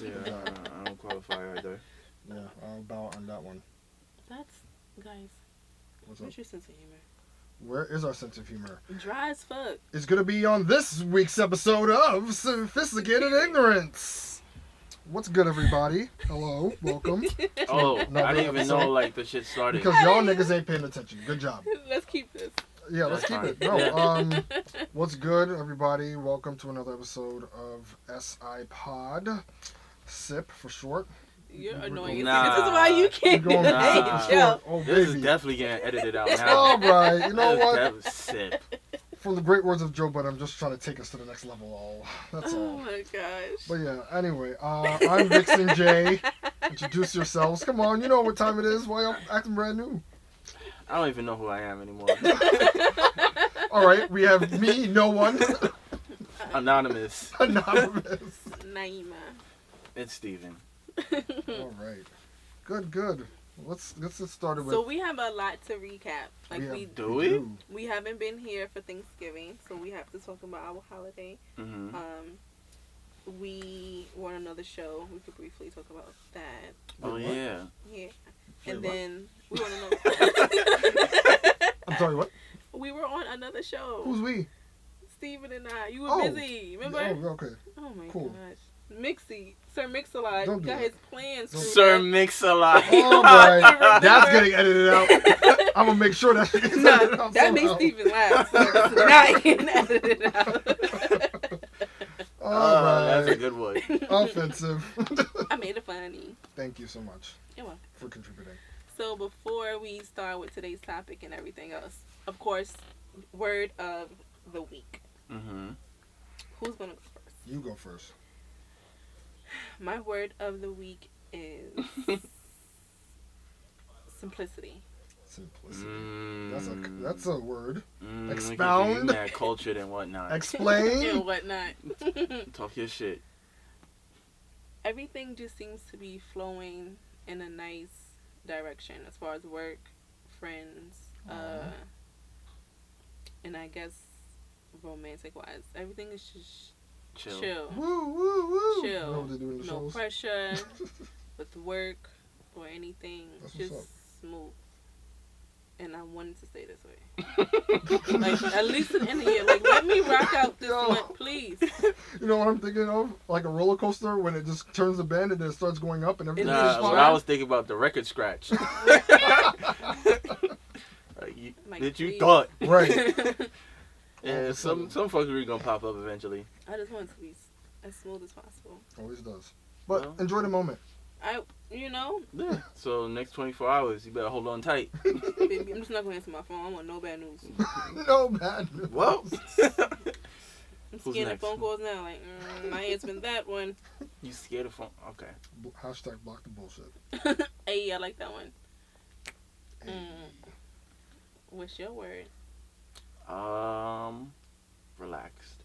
Yes. Yeah, I don't qualify either. Yeah, I'll bow on that one. That's, guys, What's up? where's your sense of humor? Where is our sense of humor? Dry as fuck. It's going to be on this week's episode of Sophisticated Ignorance. What's good, everybody? Hello, welcome. Oh, No, I didn't even episode. know like the shit started. Because y'all niggas ain't paying attention. Good job. Let's keep this. Yeah, let's That's keep fine. it. No, Yeah. what's good, everybody? Welcome to another episode of SI Pod. SIP for short. You're annoying. Nah. This is why you can't do We're going Nah. SIP that. for Yo. short. Oh, This is baby. definitely getting edited out now. All right, you know what? That was sip. From the great words of Joe Budden, I'm just trying to take us to the next level. All that's Oh all. my gosh. But yeah, anyway, I'm Vixon J. Introduce yourselves. Come on, you know what time it is. Why y'all acting brand new? I don't even know who I am anymore. All right, we have me, no one, Anonymous. anonymous. Nieema. It's Steven. All right, good. Let's get started with. So we have a lot to recap. Like Do we? we haven't been here for Thanksgiving, so we have to talk about our holiday. Mm-hmm. We were on another show. We could briefly talk about that. Oh Wait, yeah. Yeah. Wait, And what? then we were on another. I'm sorry, what? We were on another show. Who's we? Steven and I. You were Oh. busy. Remember? Oh, okay. Oh my Cool. gosh. Sir Mix-a-Lot Don't do got that. his plans screwed Sir up. Mix-a-Lot. All right, that's getting edited out. I'm gonna make sure that shit gets edited No, out that makes somehow. Steven laugh. So it's not getting edited out. All That's a right, good one. offensive. I made it funny. Thank you so much You're welcome. for contributing. So before we start with today's topic and everything else, of course, word of the week. Mm-hmm. Who's gonna go first? You go first. My word of the week is simplicity. Simplicity. Mm. That's a word. Mm, Expound. That cultured and whatnot. Explain. And whatnot. Talk your shit. Everything just seems to be flowing in a nice direction as far as work, friends, and I guess romantic wise. Everything is just chill. Woo woo woo. Chill. You know what they do in the No shows? pressure with work or anything. That's what's Just up. smooth. And I wanted to stay this way. Like, at least in the end of the year. Like, let me rock out this Yo. month, please. You know what I'm thinking of? Like a roller coaster when it just turns the bend and then it starts going up and everything's Nah, just what fine. I was thinking about the record scratch. Like, Did you please. thought? Right. Yeah, some fuckery gonna pop up eventually. I just want it to be as smooth as possible. Always does. But Well. enjoy the moment. You know, Yeah. So next 24 hours, you better hold on tight. baby, I'm just not going to answer my phone. I want no bad news. No bad news. Well. I'm Who's scared of next? phone calls now. Like, I answered that one. You scared of phone? Okay. Hashtag block the bullshit. Hey, I like that one. Hey. What's your word? Relaxed.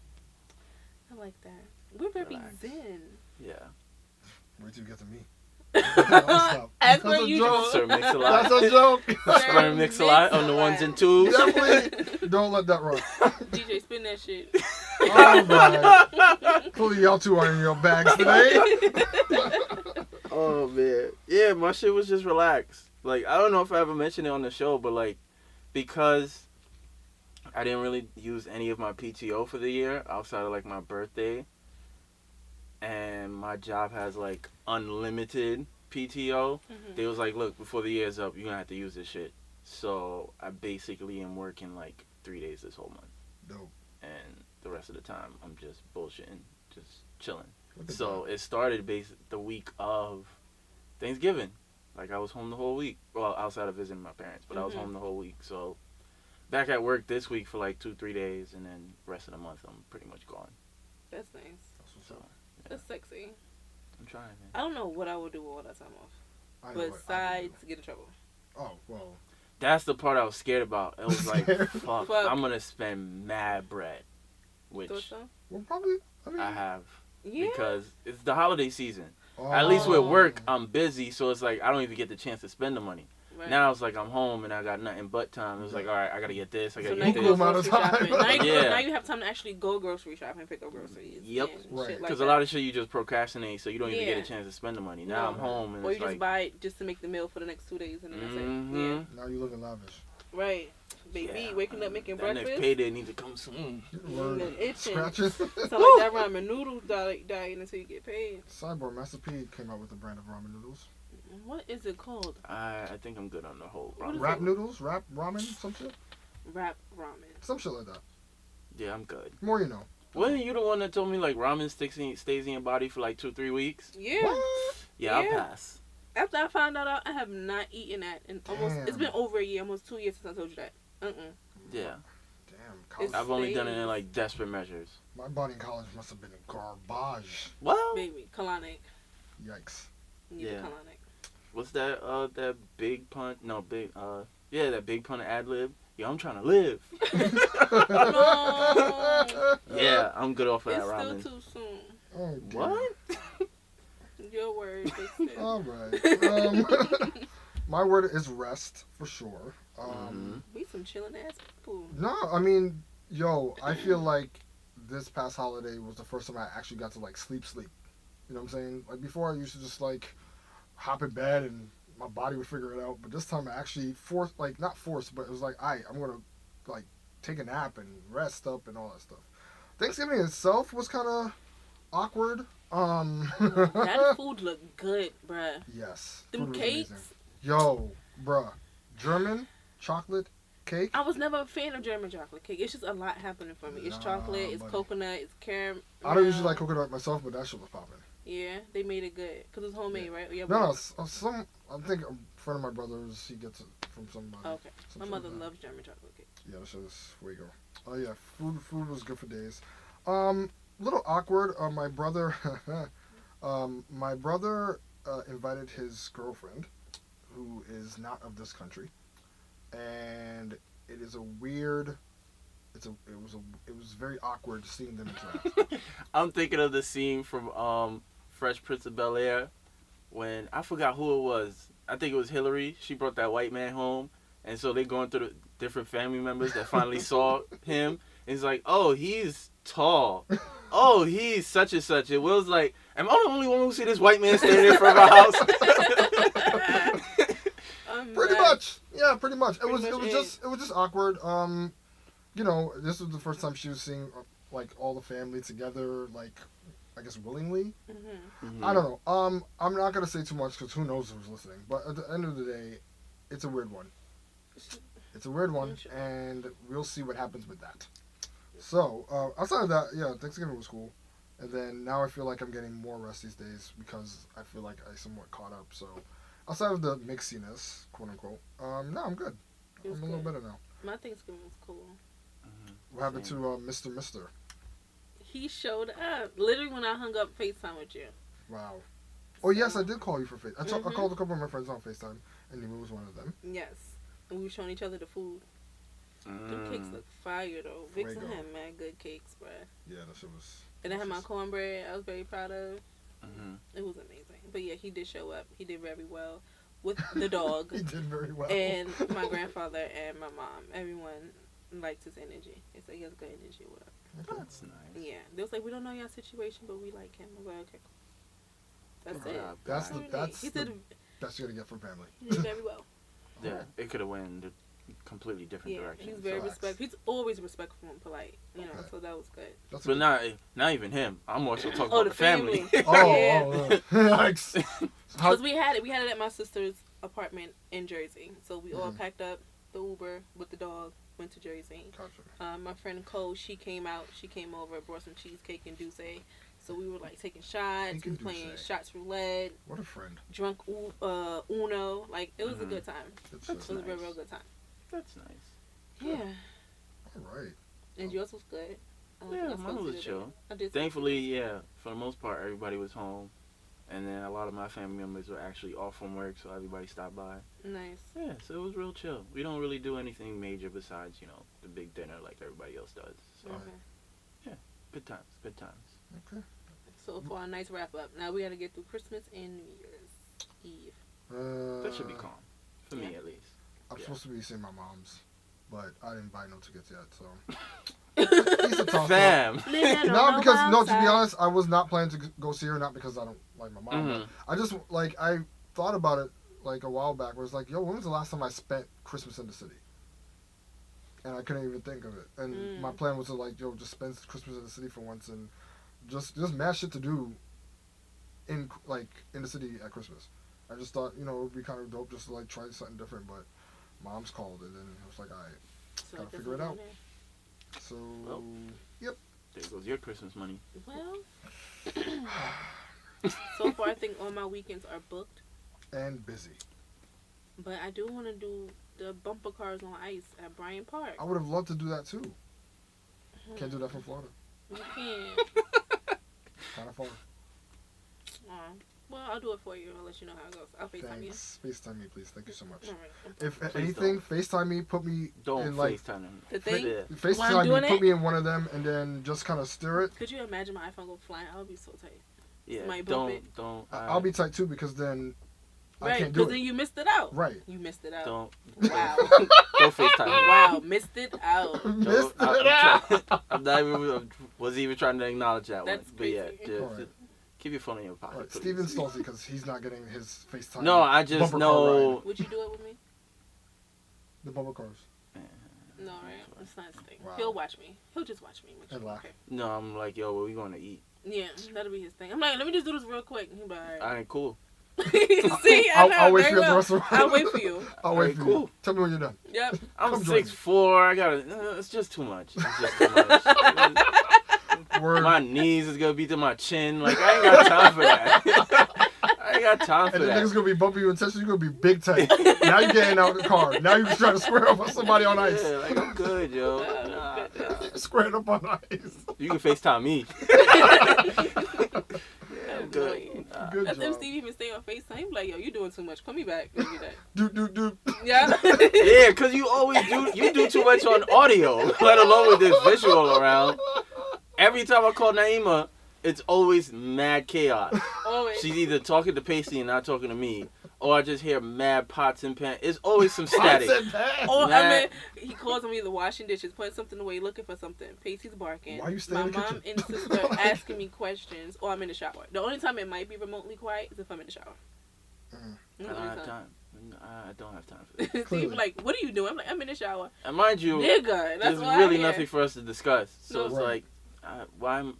I like that. We're very Relax. zen. Yeah. Wait till you get to me. Stop. As That's per a usual. joke. Sir Mix-a-Lot. That's a joke. Sperm Mix-a-Lot on the ones and twos. Definitely don't let that run. DJ, spin that shit. All right. Clearly, y'all two are in your bags today. Oh man, yeah, my shit was just relaxed. Like, I don't know if I ever mentioned it on the show, but like, because I didn't really use any of my PTO for the year outside of like my birthday, and my job has like unlimited PTO. They was like, look, before the year's up, you're gonna have to use this shit. So I basically am working like 3 days this whole month, Dope. and the rest of the time I'm just bullshitting, just chilling. Look at So that. it started the week of Thanksgiving. Like, I was home the whole week. Well, outside of visiting my parents, but I was home the whole week. So back at work this week for like 2-3 days, and then rest of the month I'm pretty much gone. That's nice. That's what's So up. yeah, That's sexy. I'm trying, man. I don't know what I would do with all that time off. I know what I Besides do. get in trouble. Oh, well. That's the part I was scared about. It was like, Scared? fuck, Fuck. I'm gonna spend mad bread, which Thought so? Well, probably. I mean, I have Yeah. because it's the holiday season. oh. At least with work, I'm busy, so it's like I don't even get the chance to spend the money. Right. Now it's like I'm home and I got nothing but time. It was like, all right, I gotta get this. I gotta So now get you this. go grocery shopping. Now Yeah. you have time to actually go grocery shopping, pick up groceries. Yep. And Right. shit like Because that. a lot of shit you just procrastinate, so you don't even get Yeah. a chance to spend the money. Now I'm home and or it's you just like, buy it just to make the meal for the next 2 days and then that's it. mm-hmm. Now you live in lavish. Yeah. Right. Baby, waking up making that breakfast. next payday needs to come soon. Word. itching. Scratching. Sound like that ramen noodle dying until you get paid. Sidebar, Master P came out with a brand of ramen noodles. What is it called? I think I'm good on the whole What is ramen. Rap noodles? Rap ramen? Some shit? Wrap ramen. Some shit like that. Yeah, I'm good. More you know. Wasn't you the one that told me like ramen stays in your body for like 2-3 weeks? Yeah. What? Yeah, I'll Yeah. pass. After I found that out, I have not eaten that in almost. It's Damn. been over a year, almost 2 years since I told you that. Yeah. Damn. It's- College. I've only done it in like desperate measures. My body in college must have been garbage. Well, Baby, colonic. Yikes. Need Yeah. a colonic. what's that? That big pun? No, yeah, that big pun ad lib. Yo, I'm trying to live. No. Yeah, I'm good off of It's that still ramen. too soon. Oh, dear. What? Your word. Fix it. All right. My word is rest for sure. We some chilling ass people. No, I mean, yo, I feel like this past holiday was the first time I actually got to like sleep. You know what I'm saying? Like before, I used to just like hop in bed and my body would figure it out. But this time, I actually not forced, but it was like, I'm gonna like take a nap and rest up and all that stuff. Thanksgiving itself was kind of awkward. That food looked good, bruh. Yes. Them food was cakes. amazing. Yo, bruh, German chocolate cake. I was never a fan of German chocolate cake. It's just a lot happening for me. It's Nah, chocolate, it's buddy. coconut, it's caramel. I don't usually like coconut myself, but that shit was popping. Yeah, they made it good because it's homemade, right? Yeah, No, I think a friend of my brother's, he gets it from somebody. Okay. Some My shit mother like that. loves German chocolate cake. Yeah, that shit is where you go. Oh yeah, food was good for days. Little awkward. My brother, invited his girlfriend, who is not of this country, and it is a weird. It was very awkward seeing them interact. I'm thinking of the scene from Fresh Prince of Bel-Air when I forgot who it was. I think it was Hillary. She brought that white man home, and so they're going through the different family members that finally saw him. And he's like, "Oh, he's tall. Oh, he's such and such." And Will's like, "Am I the only one who see this white man standing in front of our house?" Pretty much, yeah, pretty much. It was Pretty much just awkward. You know, this was the first time she was seeing like all the family together, like I guess willingly. Mm-hmm. I don't know. I'm not gonna say too much because who knows who's listening. But at the end of the day, it's a weird one. It's a weird one, and we'll see what happens with that. So outside of that, yeah, Thanksgiving was cool. And then now I feel like I'm getting more rest these days because I feel like I somewhat caught up. So outside of the mixiness, quote unquote, no, I'm good. I'm a little better now. My Thanksgiving was cool. What happened to Mr. He showed up literally when I hung up FaceTime with you. Wow. Oh yes, I did call you for Face. I Mhm. called a couple of my friends on FaceTime, and Nieema was one of them. Yes, and we were showing each other the food. Them cakes look fire though. Vixon Fuego. had mad good cakes, bruh. Yeah, that shit was. And I had my cornbread. I was very proud of. Mm-hmm. It was amazing. But yeah, he did show up. He did very well with the dog He did very well. and my grandfather and my mom. Everyone liked his energy. It's like he has good energy. Whatever. Okay. That's nice. Yeah, they was like, we don't know your situation, but we like him. I was like, okay, cool. That's it. That's the Really. that's He the did. best you're gonna get from family. He did very well. Yeah, it could have went in a completely different Yeah, direction. he's very Facts. respectful. He's always respectful and polite. You know, Okay. so that was good. That's But not even him. I'm more so talking Oh, about the the family. family. Oh, yikes. How, Because we had it at my sister's apartment in Jersey. So we all Mhm. packed up the Uber with the dog, went to Jersey. gotcha. My friend Cole, she came over, brought some cheesecake and Dubway. So we were like taking shots, Cake we and were playing Dubway. shots roulette, What a friend. drunk Uno. Like it was a Mhm. good time. It's That's It was a real, nice. real good time. That's nice. Yeah. all right. And yours was good. Yeah, I mine spoke was to you chill. today. I did. Thankfully, yeah, for the most part, everybody was home. And then a lot of my family members were actually off from work, so everybody stopped by. Nice. Yeah, so it was real chill. We don't really do anything major besides, the big dinner like everybody else does. So, Okay. good times, good times. Okay. So for our nice wrap up, now we got to get through Christmas and New Year's Eve. That should be calm. For me, at least. I'm supposed to be seeing my mom's, but I didn't buy no tickets yet, so. He's a toss Fam. No, because, no, to be honest, I was not planning to go see her, not because I don't like my mom, but I just, like, I thought about it, like, a while back, where it's like, yo, when was the last time I spent Christmas in the city? And I couldn't even think of it. And my plan was to, like, yo, just spend Christmas in the city for once and just mad shit to do in the city at Christmas. I just thought, you know, it would be kind of dope just to, like, try something different, but mom's called, and then it was like, all right, gotta figure it out. So, yep. There goes your Christmas money. Well, so far I think all my weekends are booked. And busy. But I do want to do the bumper cars on ice at Bryant Park. I would have loved to do that too. Can't do that from Florida. You can. Kind of far. Well, I'll do it for you. I'll let you know how it goes. I'll FaceTime you. FaceTime me, please. Thank you so much. All right. If anything, FaceTime me. Put me in like FaceTime them. The thing? FaceTime me. Put me in one of them, and then just kind of stir it. Could you imagine my iPhone go flying? I would be so tight. Yeah. Don't. I'll be tight too because then I can't do it. Because then you missed it out. Right. You missed it out. Don't. Wow. Don't FaceTime me. Wow. Missed it out. I'm not even. Was even trying to acknowledge that That's one. crazy. But yeah, just keep your phone in your pocket. Right. Steven's salty because he's not getting his FaceTime. No, I just know. Would you do it with me? The bumper cars. No, right? It's not his thing. Wow. He'll watch me. He'll just watch me. And laugh. Okay. No, I'm like, yo, what we going to eat? Yeah, that'll be his thing. I'm like, let me just do this real quick. He'll be like, all right. Alright, cool. See, I'll wait for you at the restaurant. I'll wait for you. I'll wait for cool. you. Tell me when you're done. Yep. I'm 6'4". I gotta. It's just too much. It's just too much. Word. My knees is gonna be to my chin. Like I ain't got time for that. I ain't got time for and that. And the nigga's gonna be bumping you intentionally. You're gonna be big tight. Now you're getting out of the car. Now you're trying to square up with somebody on ice. Yeah, like I'm good, yo. Nah. Squared up on ice. You can FaceTime me. I'm good. Good That's job. if Steve even stay on FaceTime. He be like, yo, you doing too much. Call me back. Do. Yeah. Yeah, because you always do. You do too much on audio, let alone with this visual around. Every time I call Nieema, it's always mad chaos. Always. She's either talking to Pacey and not talking to me, or I just hear mad pots and pans. It's always some static. Or I mean, he calls me either washing dishes, putting something away, looking for something. Pacey's barking. Why you staying in the kitchen? My mom and sister asking me questions, or I'm in the shower. The only time it might be remotely quiet is if I'm in the shower. I don't have time. I don't have time for this. Steve like, what are you doing? I'm like, I'm in the shower. And mind you, nigga, that's there's really nothing for us to discuss. So it's like, why?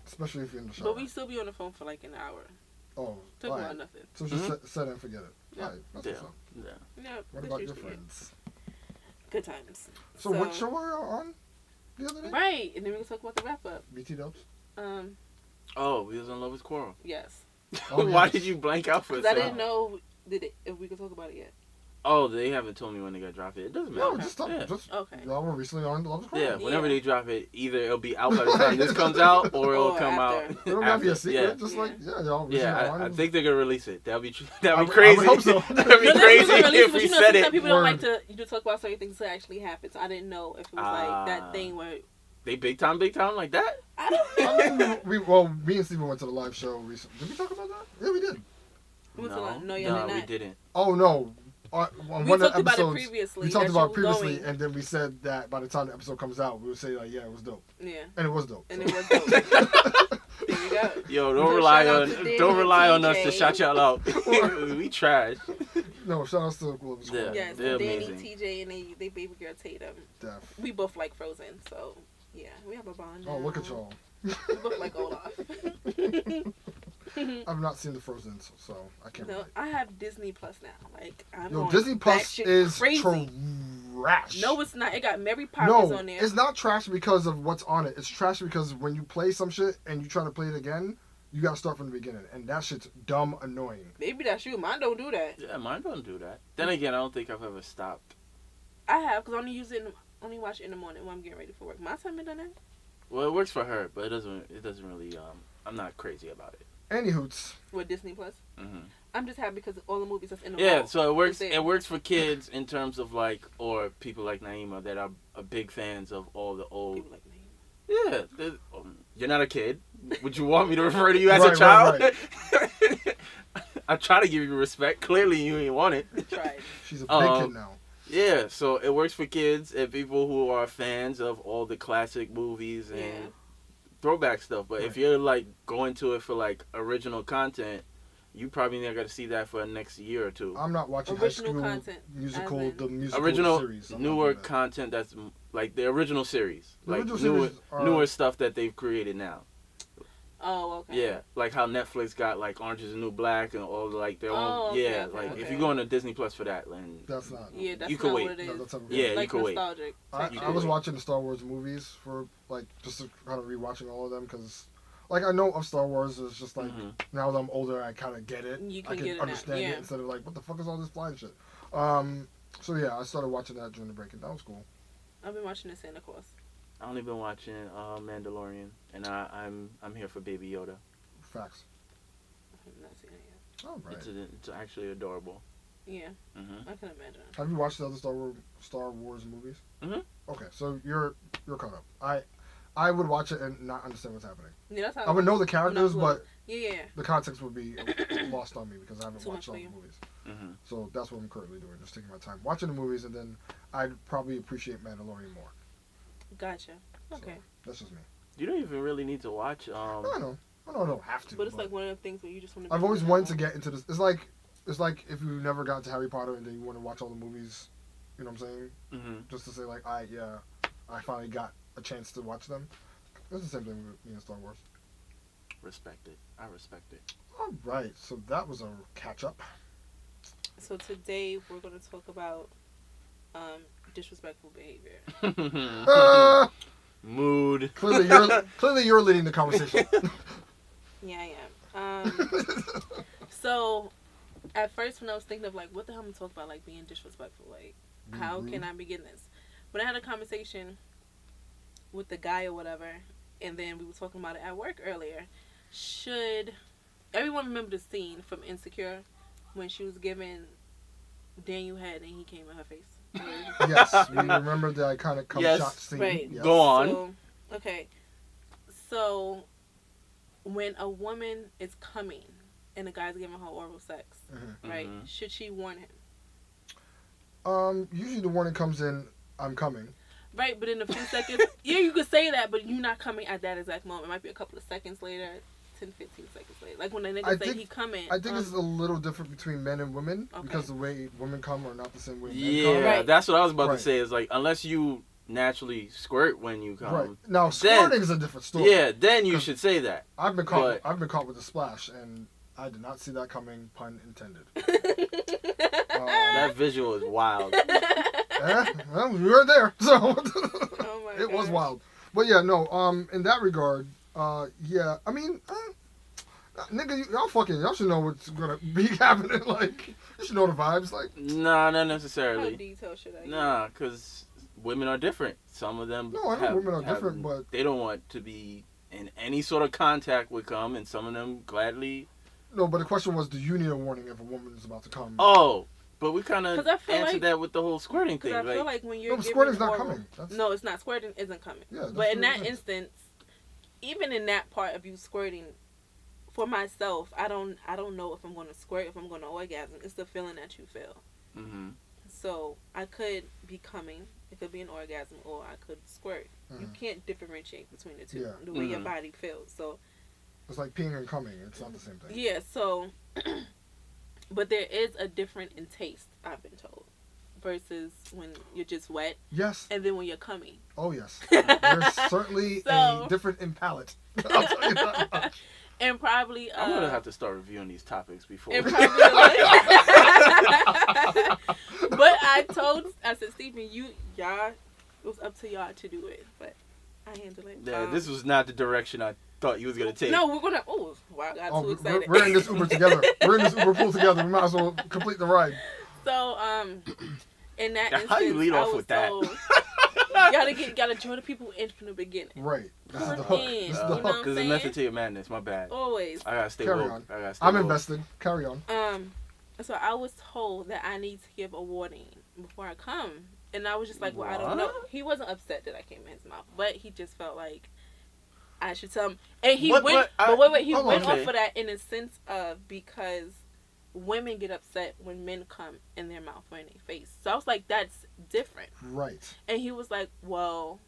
Especially if you're in the shower. But we still be on the phone for like an hour. Oh, Talk about nothing. So just set it and forget it. Yeah. All right, that's what's up. Yeah. What about your friends? Good times. So what show were you on the other day? Right, and then we can talk about the wrap up. BT Dubs? Oh, we was on Lover's Quarrel. Yes. Oh, why did you blank out for a Because I second? didn't know if we could talk about it yet. Oh, they haven't told me when they're gonna drop it. It doesn't matter. No, just talk. Yeah. Okay. Y'all were recently on Love's Quarrel. Yeah, whenever they drop it, either it'll be out by the time this comes out, or it'll come after. out. It don't gotta be a secret. Yeah. Just like y'all. I think they're gonna release it. That'd be crazy. I would hope so. That'd be crazy if we said it. Some people don't like to talk about certain things that actually happen. So I didn't know if it was like that thing where they big time like that. I don't know. Me and Steven went to the live show recently. Did we talk about that? Yeah, we did. No, we didn't. Oh no. On we one talked of the about it episodes, previously. we talked about it previously, going. and then we said that by the time the episode comes out, we would say like, yeah, it was dope. Yeah. And it was dope. And it was dope. There you go. Yo, don't rely on us to shout y'all out. We trash. No, shout outs to Global Squad. Yeah, yes, they're Danny, amazing. TJ, and they baby girl Tatum. Def. We both like Frozen, so yeah, we have a bond. Oh, look at y'all. We both like Olaf. I've not seen the Frozen, so I can't. No, I have Disney Plus now. Like I'm Yo, on Disney Plus is crazy. trash. No, it's not. It got Mary Poppins on there. It's not trash because of what's on it. It's trash because when you play some shit and you try to play it again, you gotta start from the beginning, and that shit's dumb annoying. Maybe that's you. Mine don't do that. Yeah, mine don't do that. Then again, I don't think I've ever stopped. I have, because I only watch it in the morning when I'm getting ready for work. My time been done that? Well, it works for her, but it doesn't really. I'm not crazy about it. Any hoots. With Disney Plus? Mm-hmm. I'm just happy because all the movies that's in the Yeah, world, so it works. It works for kids in terms of like, or people like Nieema that are big fans of all the old. People like Nieema. Yeah, you're not a kid. Would you want me to refer to you as a child? Right. I try to give you respect. Clearly, you ain't want it. Tried. She's a big kid now. Yeah, so it works for kids and people who are fans of all the classic movies and Yeah. throwback stuff. But Right. if you're like going to it for like original content, you probably not got to see that for the next year or two. I'm not watching Original High School content, Musical, as in- the musical Original, series. I'm not newer doing that. content that's like the original series, The like original newer, series are- newer stuff that they've created now. Oh, okay. Yeah, like how Netflix got like Orange Is the New Black and all like their own. okay, Yeah, okay, like if okay. you go on to Disney Plus for that, then That's not. Yeah, that's You could not wait. what it No, is. that's not. Yeah, you like could wait. nostalgic. I You was could. watching the Star Wars movies for like just to kind of rewatching all of them because, like, I know of Star Wars. It's just like Mhm. now that I'm older, I kind of get it. You I can can get it now, understand yeah. it instead of like, what the fuck is all this flying shit? So yeah, I started watching that during the break, and that was cool. I've been watching the Santa Claus. I only been watching Mandalorian, and I'm here for Baby Yoda. Facts. I've not seen it All right. It's actually adorable. yet. Yeah, Hmm I can imagine. Have you watched the other Star Wars movies? Mhm. Okay, so you're caught up. I would watch it and not understand what's happening. Yeah, that's how I would know the when I characters, was little. but Yeah. the context would be lost on me because I haven't Too watched much all for the you. movies. hmm So that's what I'm currently doing, just taking my time watching the movies, and then I'd probably appreciate Mandalorian more. Gotcha. Okay. That's just me. You don't even really need to watch. I know. I don't have to. But it's like one of the things where you just want to. I've always wanted to get into this. It's like if you never got to Harry Potter and then you want to watch all the movies. You know what I'm saying? hmm Just to say like, I finally got a chance to watch them. It's the same thing with me and Star Wars. Respect it. I respect it. All right, so that was a catch up. So today we're going to talk about disrespectful behavior. Mood. Clearly you're leading the conversation. Yeah, I am. So at first when I was thinking of like, what the hell am I talking about, like being disrespectful, like how can I begin this? But I had a conversation with the guy or whatever, and then we were talking about it at work earlier. Should everyone remember the scene from Insecure when she was giving Daniel head and he came in her face? Yes, we remember the iconic cum Yes. shot scene. Right. Yes. Go on. So, okay. So when a woman is coming and a guy's giving her oral sex, right? Mhm. Should she warn him? Usually the warning comes in, I'm coming. Right, but in a few seconds, yeah, you could say that, but you're not coming at that exact moment. It might be a couple of seconds later, 10, 15 seconds later. Like when a nigga say he coming. I think it's a little different between men and women Okay. because the way women come are not the same way men Yeah, come. Right. that's what I was about Right. to say. Is like unless you naturally squirt when you come. Right. Now squirting is a different story. Yeah, then you should say that. I've been caught But- I've been caught with a splash and I did not see that coming, pun intended. That visual is wild. Well, we were there, so Oh my it was gosh. wild. But yeah, no, in that regard, yeah, I mean, nigga, y'all should know what's gonna be happening. Like, you should know the vibes. Like, Nah, not How necessarily. detailed should I get? Nah, because women are different. Some of them. No, I know women are different, but- they don't want to be in any sort of contact with cum, and some of them gladly. no, but the question was, do you need a warning if a woman is about to come? Oh, but we kind of 'Cause I feel answered like- that with the whole squirting Because thing. I feel like when you're No, but giving squirting's not oral- coming. That's- No, it's not. Squirting isn't coming. Yeah, that's But in what that it is. instance, even in that part of you squirting, for myself, I don't know if I'm going to squirt, if I'm going to orgasm. It's the feeling that you feel. Mm-hmm. So I could be coming. It could be an orgasm, or I could squirt. You Mhm. can't differentiate between the two. Yeah. The way your Mhm. body feels. So It's like peeing and coming. It's not the same thing. yeah. So, but there is a difference in taste. I've been told, versus when you're just wet, Yes. and then when you're coming. Oh, yes. There's certainly So- a different in palate. I'll tell you that much. And probably I'm gonna have to start reviewing these topics before. and probably like, but I said, Stephen, y'all, it was up to y'all to do it, but I handle it. Yeah, this was not the direction I thought you was gonna take. No, we're gonna. Oh, wow! I got too excited. We're in this Uber together. We're in this Uber pool together. We might as well complete the ride. So, in that How instance, you lead I off was with that? told, you gotta join the people in from the beginning. Right. This is Put the hook. in, This is you the know hook. what I'm Because it's saying? method to your madness. My bad. Always. I gotta stay Carry woke. on. I gotta stay I'm woke. invested. Carry on. So I was told that I need to give a warning before I come, and I was just like, well, I don't know. What? He wasn't upset that I came in his mouth, but he just felt like I should tell him. And he What- went, what? but wait, he hold went on. off of that in a sense of because women get upset when men come in their mouth or in their face. So I was like, that's different. Right. And he was like, well,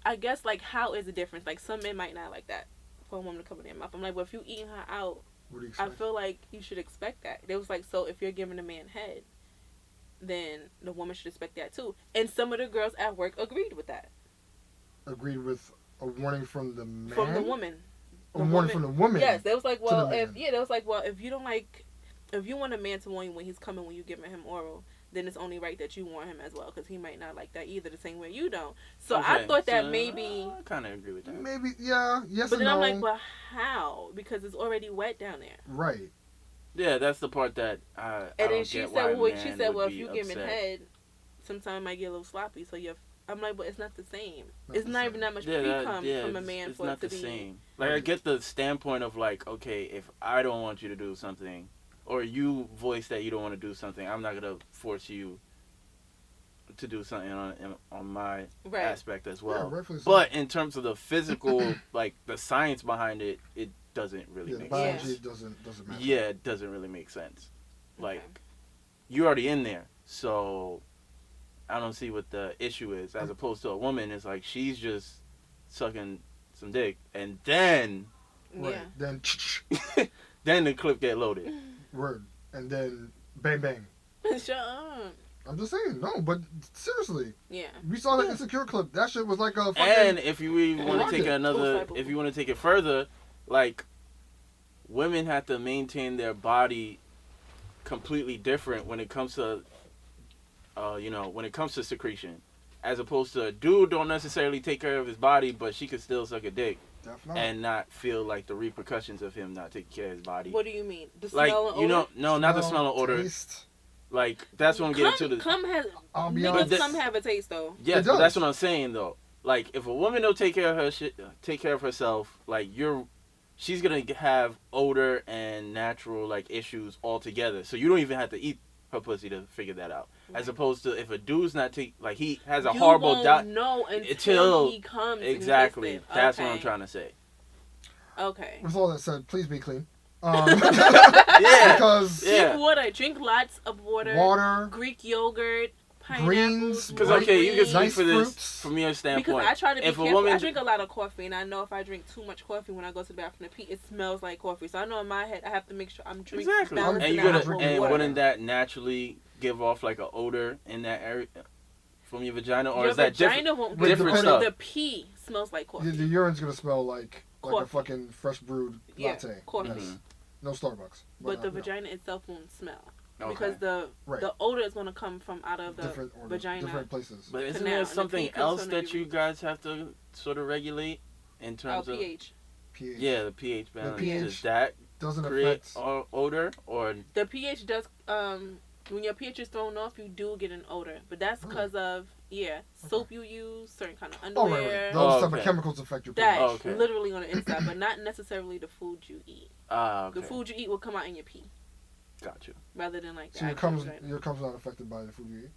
I guess, like, how is the difference? Like, some men might not like that for a woman to come in their mouth. I'm like, well, if you eating her out, What do you I expect? feel like you should expect that. They was like, so if you're giving a man head, then the woman should expect that too. And some of the girls at work agreed with that. Agreed with a warning from the man? From the woman. A warning from the woman? Yes, they was like, well, the if man. yeah, they was like, well, if you don't like, if you want a man to warn you when he's coming when you giving him oral, then it's only right that you warn him as well, because he might not like that either, the same way you don't. So I Okay, thought that so, maybe. I kind of agree with that. Maybe, yeah, yes But and then no. I'm like, well, how? Because it's already wet down there. Right. Yeah, that's the part that I And don't then she get said, why well, a she man said, would well, if be you give him upset. head, sometimes it might get a little sloppy. So I'm like, but it's not the same. Not It's the not same. even that much Yeah, pre-cum from a it's- man it's for not it to the be. same. Like, I get the standpoint of, like, okay, if I don't want you to do something, or you voice that you don't want to do something, I'm not going to force you to do something on my Right. aspect as Yeah, well. rightfully so. But in terms of the physical, like, the science behind it, it doesn't really Yeah, the make biology sense. doesn't matter. Yeah, it doesn't really make sense. Like, Okay. you're already in there, so I don't see what the issue is. As opposed to a woman, it's like she's just sucking some dick, and then Right. Yeah. Then the clip get loaded. word. And then bang bang. Shut up. I'm just saying, no, but seriously. Yeah. We saw the Insecure clip. That shit was like a fucking... And if you really want to take it Rocket. another, if you want to take it further, like, women have to maintain their body completely different when it comes to, when it comes to secretion, as opposed to a dude don't necessarily take care of his body, but she could still suck a dick Definitely. and not feel like the repercussions of him not taking care of his body. What do you mean? The Like, smell and you know, odor? no, not the smell and odor. Taste. Like, that's what I'm getting to. Cum has I'll be niggas honest. cum have a taste though. Yes, It but that's does. what I'm saying though. Like, if a woman don't take care of her shit, take care of herself, like she's gonna have odor and natural like issues altogether. So you don't even have to eat her pussy to figure that out. As opposed to if a dude's not like he has a You horrible won't diet. know until until- he comes. Exactly. And he That's tastes what I'm it. trying to say. Okay. With all that said, please be clean. Yeah. Because Yeah. Drink water. Drink lots of water. water, Greek yogurt. Pineapples. Greens, Because Right. okay, you can speak Nice for this fruits. from your standpoint. Because I try to be if a careful. woman, I drink a lot of coffee, and I know if I drink too much coffee when I go to the bathroom to pee, it smells like coffee. So I know in my head I have to make sure I'm drinking. exactly, balancing and you out gotta, with and water. wouldn't that naturally give off like an odor in that area from your vagina, or Your is that different? vagina won't Wait, get different it, stuff? but the pee smells like coffee. the urine's gonna smell like a Coffee. fucking fresh brewed Yeah, latte. coffee. Yes. Mhm. No Starbucks. But the no. vagina itself won't smell Okay. because the Right. the odor is going to come from out of the different order, vagina. different places. But isn't canal, there and the something pee comes else from the that you guys have to sort of regulate in terms of pH. pH the pH balance? pH Does that doesn't create affect. odor or The pH does when your pH is thrown off, you do get an odor, but that's Really? because of soap you use, certain kind of Oh, underwear. right. Those Oh, type of okay. chemicals affect your That pH. Oh, okay. literally on the inside, but not necessarily the food you eat. okay. The food you eat will come out in your pee Got you. rather than like the So actual vagina. your cum's not affected by the food you eat.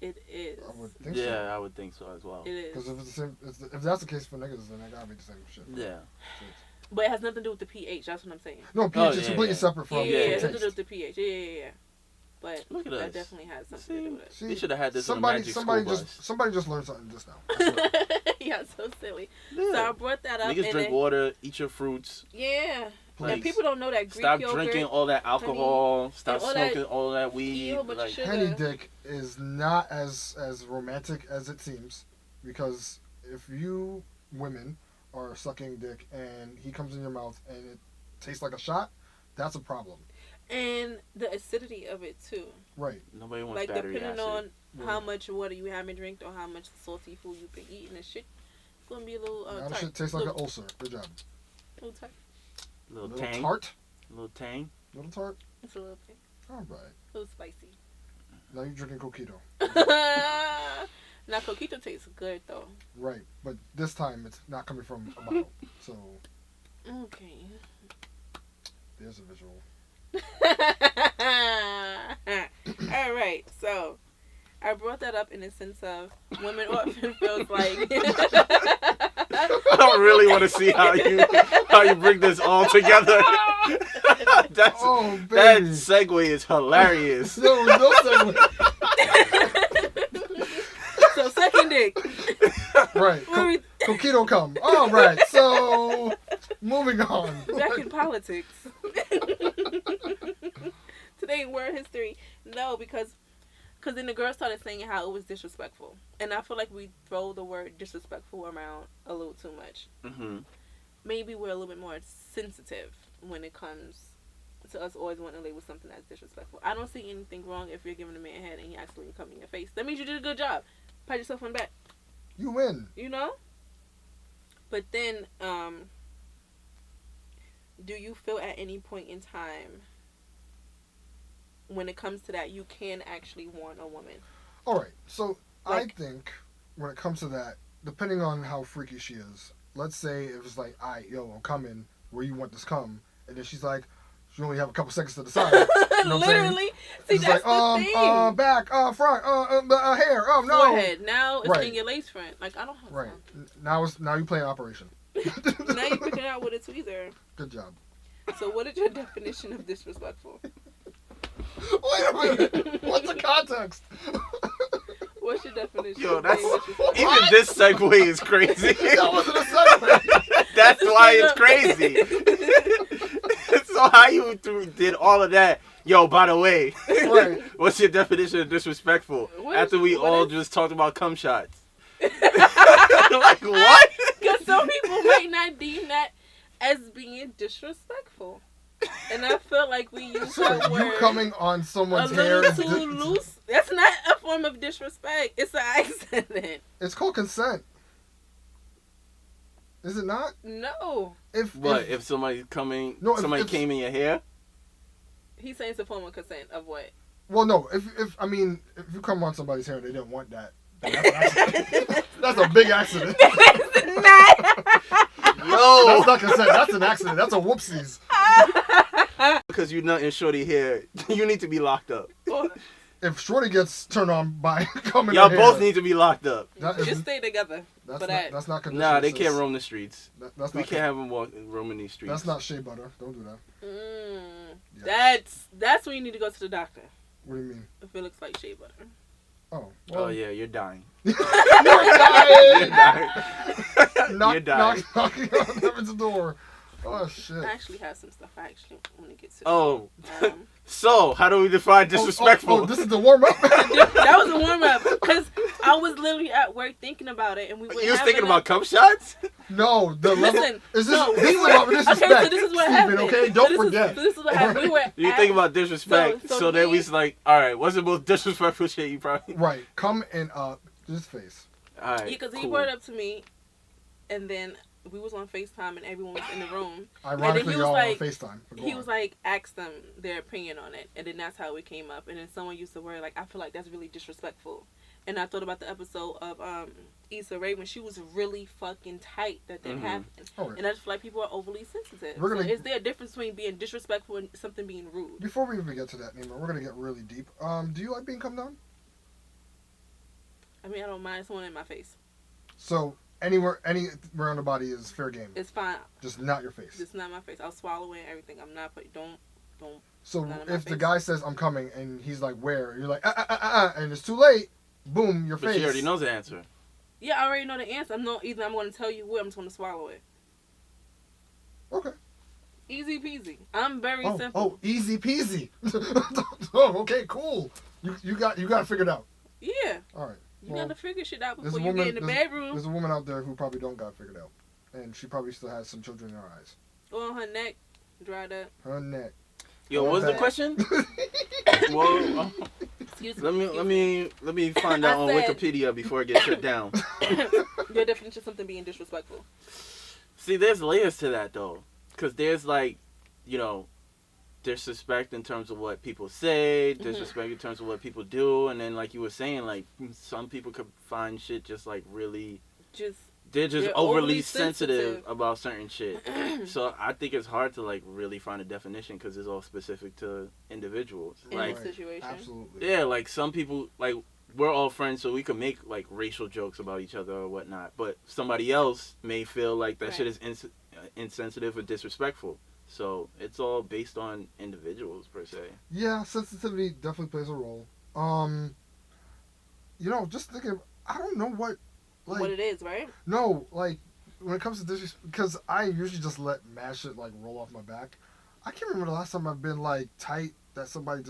It is. I would think Yeah, I would think so as well. It is. Because if it's the same, if that's the case for niggas, then it gotta be the same shit. Yeah. But it has nothing to do with the pH. That's what I'm saying. No, pH is yeah, completely yeah. separate from Yeah, it has from nothing to do taste. with the pH. Yeah. But Look at that us. definitely has something to do with it. See, We should have had this somebody, on the Magic somebody School just, Bus. somebody just learned something just now. I swear. Yeah, so silly. Yeah. So I brought that up. Niggas and drink then, water, eat your fruits. Yeah. Please. And people don't know that Greek Stop yogurt. drinking all that alcohol. Stop and all that- smoking all that eat weed. a whole bunch of Like, sugar. Henny dick is not as romantic as it seems, because if you women are sucking dick and he comes in your mouth and it tastes like a shot, that's a problem. And the acidity of it too. Right. nobody wants Like battery depending acid. on how much water you haven't drank or how much salty food you've been eating and shit, it's gonna be a little Now tart. that shit tastes like an ulcer. Good job. little tart. Little Little tang. tart. Little tang. Little tart. It's a little thing. All right. A little spicy. Now you're drinking coquito. Now coquito tastes good though. Right. But this time it's not coming from a bottle. So Okay. there's a visual. All right, so I brought that up in the sense of women often feels like I really want to see how you bring this all together. That baby. segue is hilarious. No segue. So second dick. Right. Coquito come. All right. So moving on. Back in politics. Today in World History. No, because then the girl started saying how it was disrespectful. And I feel like we throw the word disrespectful around a little too much. Mm-hmm. Maybe we're a little bit more sensitive when it comes to us always wanting to label something that's disrespectful. I don't see anything wrong if you're giving a man a head and he accidentally come in your face. That means you did a good job. Pat yourself on the back. You win. You know? But then, do you feel at any point in time when it comes to that you can actually warn a woman? All right. So Like- I think when it comes to that, depending on how freaky she is, let's say it was like, all right, yo, I'm coming. Where you want this come? And then she's like, you only have a couple seconds to decide. You know what I'm saying? Literally. See, It's that's like, the thing. back, front, hair, no. Forehead. Now it's Right. in your lace front. Like, I don't have Right. time. Now you playing Operation. Now you're picking out with a tweezer. Good job. So what is your definition of disrespectful? Wait a minute. What's the context? What's your definition? Yo, of that's being disrespectful? even this segue is crazy. That wasn't a segue. That's This is why straight it's up. crazy. So how you did all of that? Yo, by the way, Right. what's your definition of disrespectful? What After is- we what all is- just talked about cum shots. Like what? Because some people might not deem that as being disrespectful. And I feel like we use So that you word coming on a someone's hair little is too loose. That's not a form of disrespect. It's an accident. It's called consent. Is it not? No. If somebody's coming, No, if- somebody if- came in your hair. He's saying it's a form of consent of what? Well, no. If you come on somebody's hair and they didn't want that, then that's an accident. That's a big accident. Yo, That's not consent. That's an accident. That's a whoopsies. because you nut in shorty hair, you need to be locked up. If Shorty gets turned on by coming, Y'all in both hair, need to be locked up. that is- Just stay together. That's but not. That's not conditional. Nah, they sis. can't roam the streets. That's We not. can't have them roaming these streets. That's not shea butter. Don't do that. Mm, that's when you need to go to the doctor. What do you mean? If it looks like shea butter. Oh. Oh yeah, you're dying. You're You're dying. dying. knock, You're dying. knocking on heaven's door. Oh shit. I actually have some stuff I actually want to get to. Oh, Um, so how do we define disrespectful? Oh, this is the warm up. that was a warm up because I was literally at work thinking about it, and we were You was having thinking a- about cum shots? No, the level. Listen, Is this no, this we is were- about disrespect? Okay, so this is what Stephen, happened. okay, So don't this forget. Is, so this is what happened. We were You at- think about disrespect, so so then me- we was like, all right, what's the most disrespectful shit you probably? Right, come and his face. All right, because he cool. brought it up to me, and then we was on FaceTime and everyone was in the room. Ironically, he was y'all like- on FaceTime. but go He on. was like, ask them their opinion on it, and then that's how it came up. And then someone used the word like, I feel like that's really disrespectful. And I thought about the episode of Issa Rae when she was really fucking tight that Mhm. happened. All right. And I just feel like people are overly sensitive. We're gonna- So is there a difference between being disrespectful and something being rude? Before we even get to that, Nieema, we're gonna get really deep. Do you like being come down? I mean, I don't mind someone in my face. So anywhere on the body is fair game. It's fine. Just not your face. It's not my face. I'll swallow it and everything. I'm not, but don't. So not in my if the face. guy says I'm coming and he's like where, you're like and it's too late. Boom, your But face. she already knows the answer. Yeah, I already know the answer. Either I'm going to tell you where, I'm just going to swallow it. Okay. Easy peasy. I'm very simple. Oh, easy peasy. Oh, okay, cool. You got it figured out. Yeah. All right. You Well, got to figure shit out there's before a you woman- get in the bedroom. There's a woman out there who probably don't got it figured out, and she probably still has some children in her eyes. Or on her neck, dried up. Her neck. Yo, Oh, what's the bad. question? Well, Excuse let me find I out on said- Wikipedia before it gets shut down. Your definition of something being disrespectful. See, there's layers to that though, because there's like, you know, disrespect in terms of what people say, disrespect in terms of what people do, and then like you were saying, like some people could find shit just like really, they're overly sensitive about certain shit. So I think it's hard to like really find a definition because it's all specific to individuals. In Like, this situation. Absolutely. yeah, like some people, like we're all friends, so we can make like racial jokes about each other or whatnot. But somebody else may feel like that shit is insensitive or disrespectful. So it's all based on individuals per se. Yeah, sensitivity definitely plays a role. Just thinking, I don't know what it is, right? No, like when it comes to disrespect, because I usually just let mad shit like roll off my back. I can't remember the last time I've been like tight that somebody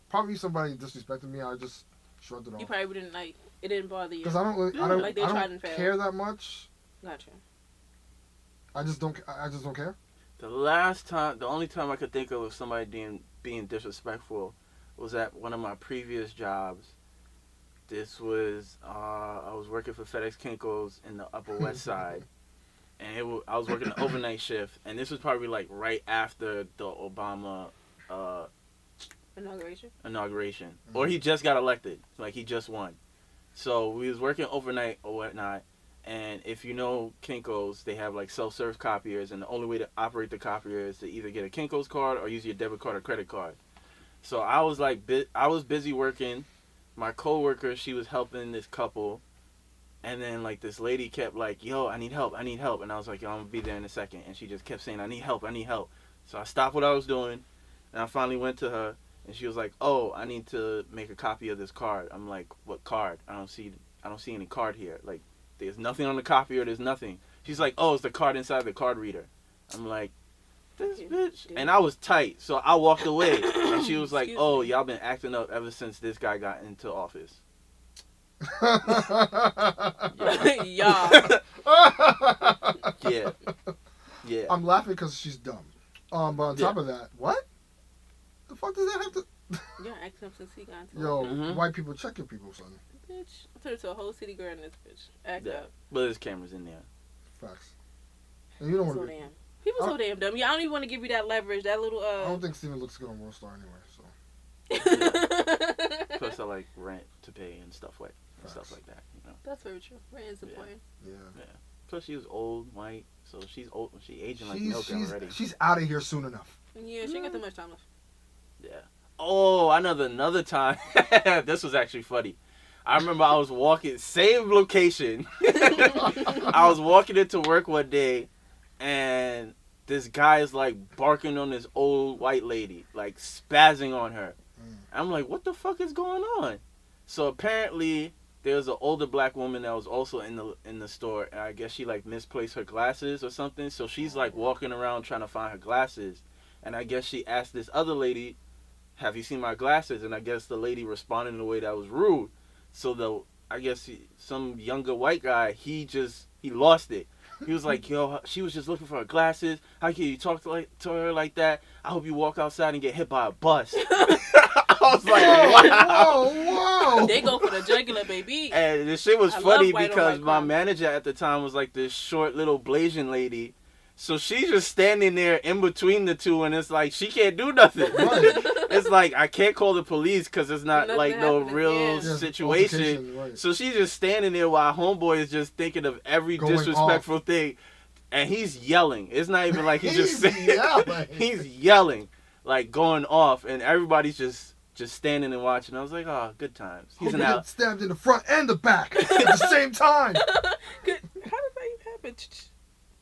probably somebody disrespected me. I just shrugged it off. You probably didn't it didn't bother you. Because I don't Like they tried and failed. care that much. Gotcha. I just don't care. The only time I could think of somebody being disrespectful was at one of my previous jobs. This was I was working for FedEx Kinko's in the Upper West Side, and I was working the overnight shift, and this was probably like right after the Obama inauguration, or he just got elected, like he just won. So we was working overnight or whatnot, and if you know Kinko's, they have like self-serve copiers, and the only way to operate the copier is to either get a Kinko's card or use your debit card or credit card. So I was like, I was busy working. My coworker, she was helping this couple, and then like this lady kept like, "Yo, I need help," and I was like, "Yo, I'm gonna be there in a second." And she just kept saying, "I need help." So I stopped what I was doing, and I finally went to her, and she was like, "Oh, I need to make a copy of this card." I'm like, "What card? I don't see any card here. Like, there's nothing on the copier. There's nothing." She's like, "Oh, it's the card inside the card reader." I'm like, "This bitch," and I was tight, so I walked away, and she was like, "Oh, y'all been acting up ever since this guy got into office." Yeah. Yeah. I'm laughing because she's dumb. But on top of that, what? The fuck does that have to? Yeah, acting up since he got into Yo, white people, check your people, son. Bitch, I turned into a whole city girl in this bitch. Act up. But there's cameras in there. Facts. And you don't want to. People so damn dumb. Yeah, I don't even want to give you that leverage. That little. I don't think Steven looks good on World Star anyway. So. Yeah. Plus, I like rent to pay and stuff like that. You know. That's very true. Rent is important. Yeah. Plus, she was old, white, so she's old. She aging like milk already. She's out of here soon enough. Yeah, she ain't got that much time left. Yeah. Oh, another time. This was actually funny. I remember I was walking, same location. I was walking into work one day, and this guy is like barking on this old white lady, like spazzing on her. I'm like, what the fuck is going on? So apparently there's an older black woman that was also in the store, and I guess she like misplaced her glasses or something. So she's like walking around trying to find her glasses, and I guess she asked this other lady, "Have you seen my glasses?" And I guess the lady responded in a way that was rude. So some younger white guy, he lost it. He was like, "Yo, she was just looking for her glasses. How can you talk to her like that? I hope you walk outside and get hit by a bus." I was like, wow. Whoa. They go for the jugular, baby. And this shit was funny because my manager at the time was like this short little Blasian lady. So she's just standing there in between the two, and it's like she can't do nothing. Right. It's like I can't call the police because it's not Nothing like no happening, real situation. Right. So she's just standing there while homeboy is just thinking of every Going disrespectful off. thing, and he's yelling. It's not even like he's just saying. Yelling. He's yelling, like going off, and everybody's just standing and watching. I was like, oh, good times. He's an out. Stabbed in the front and the back at the same time. How does that even happen?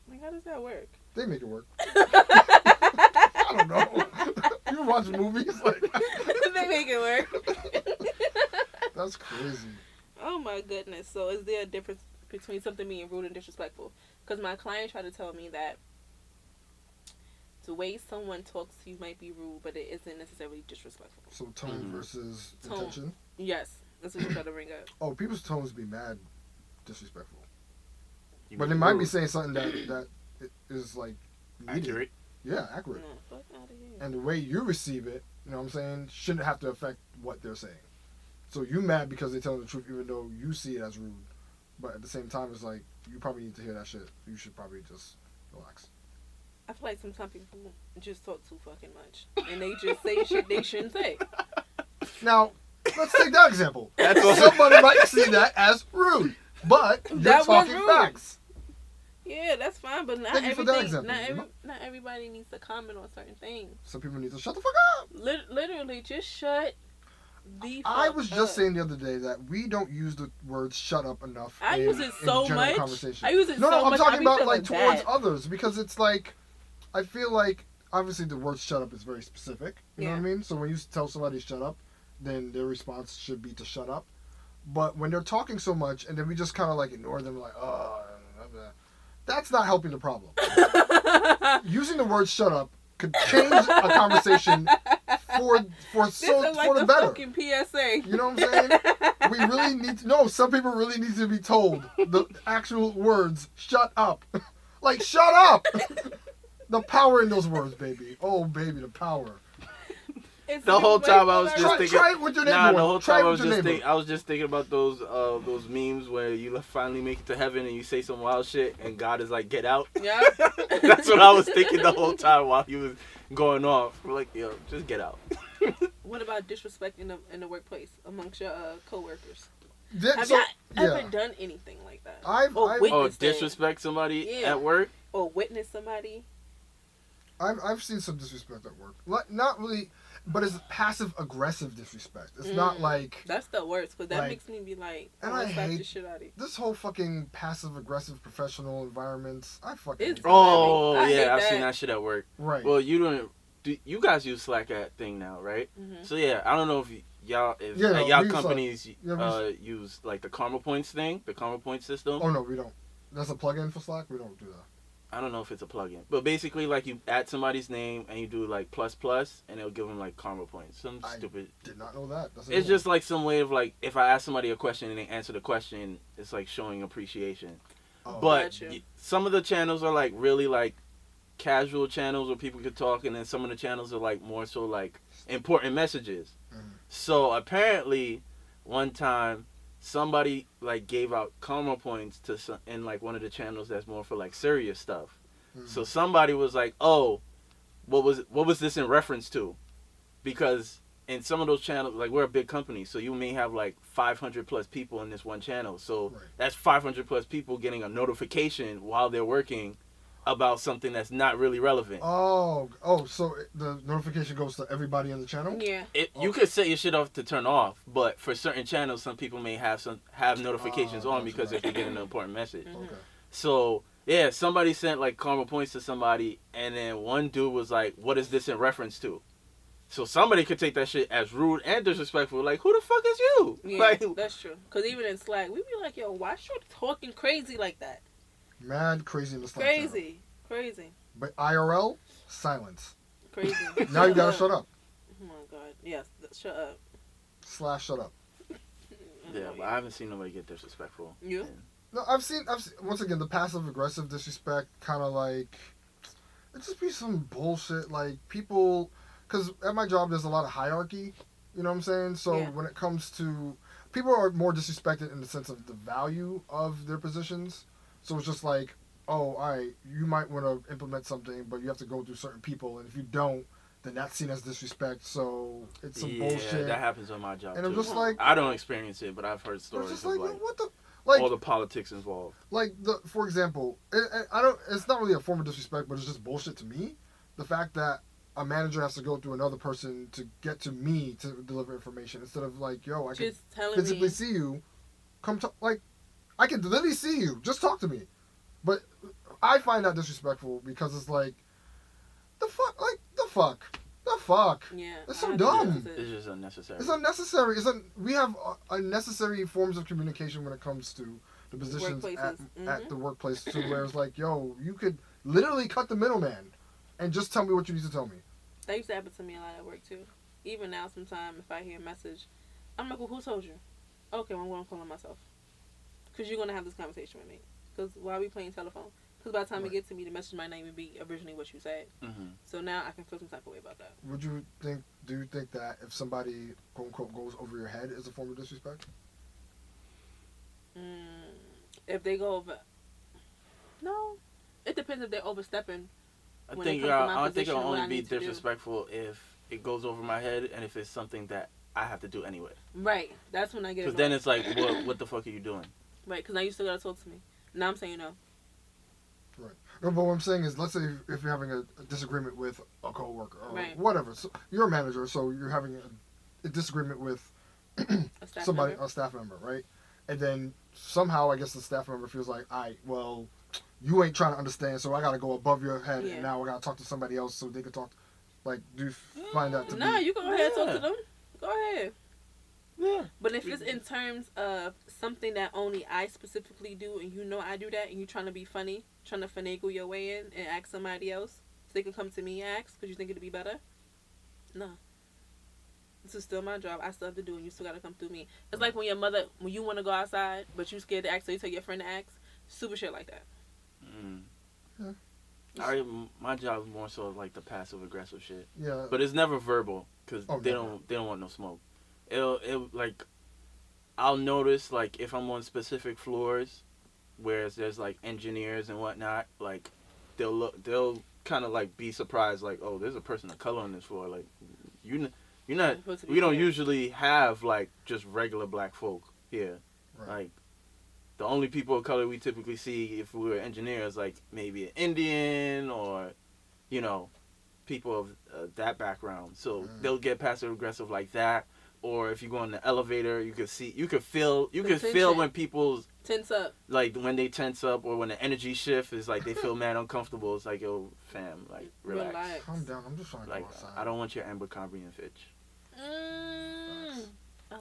Like, how does that work? They make it work. I don't know. You watch movies like They make it work. that's crazy. Oh my goodness. So is there a difference between something being rude and disrespectful? Because my client tried to tell me that the way someone talks to you might be rude, but it isn't necessarily disrespectful. So tone versus Tone. intention. Yes, that's what you try to bring up. Oh, people's tones be mad disrespectful, You but mean they might be rude. saying something that is like needed. Accurate. Yeah, accurate. No, fuck out of here. And the way you receive it, you know what I'm saying, shouldn't have to affect what they're saying. So you mad because they're telling the truth, even though you see it as rude. But at the same time, it's like you probably need to hear that shit. You should probably just relax. I feel like sometimes people just talk too fucking much, and they just say shit they shouldn't say. Now, let's take that example. That's what- Somebody might see that as rude, but you're That was talking rude. facts. Yeah, that's fine, but not Thank you for that everything. example. Not everybody needs to comment on certain things. Some people need to shut the fuck up. Literally, just shut the fuck I was just up. saying the other day that we don't use the word "shut up" enough. I use it so general much. Conversation. I use it No, so I'm much. talking I be about feeling like towards bad. others because it's like I feel like obviously the word "shut up" is very specific. You know what I mean? So when you tell somebody "shut up," then their response should be to shut up. But when they're talking so much, and then we just kind of like ignore them, like, oh, that's not helping the problem. Using the word "shut up" could change a conversation for the better. Fucking PSA. You know what I'm saying? We really need to know. Some people really need to be told the actual words "shut up." Like, shut up. The power in those words, baby. Oh, baby, the power. The whole time I was just thinking. Try it with your neighbor. Nah, the whole time I was just thinking about those memes where you finally make it to heaven and you say some wild shit and God is like, get out. Yeah. That's what I was thinking the whole time while he was going off. We're like, yo, just get out. What about disrespect in the workplace amongst your coworkers? Have you ever done anything like that? Disrespect somebody at work? Or witness somebody? I've seen some disrespect at work. Not really, but it's passive aggressive disrespect. It's not like that's the worst, because that makes me be like, and I hate this shit out of you. This whole fucking passive aggressive professional environments. I fucking I've seen that shit at work. Right. Well, you guys use Slack at thing now, right? Mm-hmm. So yeah, I don't know if y'all companies use like the Karma Points thing, the Karma Points system. Oh no, we don't. That's a plugin for Slack. We don't do that. I don't know if it's a plugin, but basically, like, you add somebody's name and you do like ++, and it'll give them like karma points. Stupid. Did not know that. It's just like some way of like, if I ask somebody a question and they answer the question, it's like showing appreciation. Oh, but some of the channels are like really like casual channels where people could talk, and then some of the channels are like more so like important messages. Mm-hmm. So apparently, one time, somebody like gave out karma points in like one of the channels that's more for like serious stuff. Mm-hmm. So somebody was like, "Oh, what was this in reference to?" Because in some of those channels, like, we're a big company, so you may have like 500 plus people in this one channel. So that's 500 plus people getting a notification while they're working about something that's not really relevant. Oh, so the notification goes to everybody on the channel? Yeah. You could set your shit off to turn off, but for certain channels, some people may have notifications on because if they get an important message. Mm-hmm. Okay. So, yeah, somebody sent like karma points to somebody, and then one dude was like, "What is this in reference to?" So somebody could take that shit as rude and disrespectful. Like, who the fuck is you? Yeah, like, that's true. Because even in Slack, we be like, yo, why you talking crazy like that? Mad crazy in the Slack Crazy. But IRL, silence. Crazy. Now you gotta shut up. Oh my god. Yes, shut up. / shut up. Yeah, but I haven't seen nobody get disrespectful. You? And No, I've seen once again the passive aggressive disrespect, kind of like it just be some bullshit like people, because at my job there's a lot of hierarchy, you know what I'm saying? So when it comes to people are more disrespected in the sense of the value of their positions. So it's just like, oh, all right, you might want to implement something, but you have to go through certain people, and if you don't, then that's seen as disrespect. So it's some bullshit. Yeah, that happens on my job. And too. I'm just like, I don't experience it, but I've heard stories just of like what the. Like, all the politics involved. Like, for example, I don't. It's not really a form of disrespect, but it's just bullshit to me. The fact that a manager has to go through another person to get to me to deliver information instead of like, yo, I can physically see you. Come talk. Like, I can literally see you. Just talk to me. But I find that disrespectful because it's like, the fuck. Yeah. It's so dumb. It's just unnecessary. It's unnecessary. We have unnecessary forms of communication when it comes to the positions at the workplace too, where it's like, yo, you could literally cut the middleman and just tell me what you need to tell me. That used to happen to me a lot at work too. Even now, sometimes if I hear a message, I'm like, well, who told you? Okay, well, I'm going to call on myself. Because you're going to have this conversation with me. Because why are we playing telephone? Because by the time it gets to me, the message might not even be originally what you said. Mm-hmm. So now I can feel some type of way about that. Do you think that if somebody, quote unquote, goes over your head is a form of disrespect? If they go over... No. It depends if they're overstepping. I think it'll only be disrespectful if it goes over my head and if it's something that I have to do anyway. Right. That's when I get it. Because then it's like, what the fuck are you doing? Right, because now you still got to talk to me. Now I'm saying no. Right. No, but what I'm saying is, let's say if you're having a disagreement with a coworker or whatever, so you're a manager, so you're having a disagreement with a staff member, right? And then somehow, I guess the staff member feels like, well, you ain't trying to understand, so I gotta go above your head, Yeah. and now I gotta talk to somebody else so they can talk. Like, do you find that to Nah, be? you go ahead and talk to them. Go ahead. Yeah. But if it's in terms of something that only I specifically do, and I do that, and you trying to be funny, trying to finagle your way in and ask somebody else so they can come to me and ask because you think it'd be better, no. This is still my job. I still have to do it, and you still gotta come through me. It's like when you want to go outside, but you scared to ask, so you tell your friend to ask. Super shit like that. Yeah. My job is more so like the passive aggressive shit. Yeah. But it's never verbal because they never. don't want no smoke. It'll like I'll notice like if I'm on specific floors, where there's like engineers and whatnot, like they'll kind of like be surprised like, oh, there's a person of color on this floor. Like you're not. We don't usually have like just regular black folk here. Right. Like the only people of color we typically see if we were engineers, like maybe an Indian or, people of that background. So they'll get passive aggressive like that. Or if you go in the elevator, you could feel when people's tense up. Like when they tense up or when the energy shift is like they feel mad uncomfortable. It's like, yo, fam, like relax. Calm down. I'm just trying to go outside. I don't want your Abercrombie and Fitch. Oh my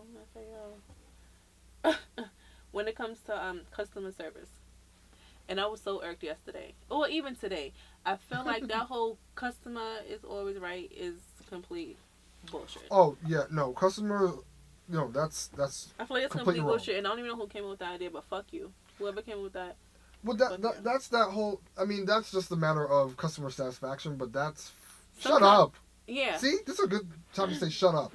god. When it comes to customer service, and I was so irked yesterday, or even today, I feel like that whole customer is always right is complete bullshit. Oh yeah, no customer, that's. I feel like it's complete bullshit, and I don't even know who came up with the idea, but fuck you, whoever came up with that. Well, that's that whole. I mean, that's just a matter of customer satisfaction, but that's shut up. Yeah. See, this is a good time to say shut up,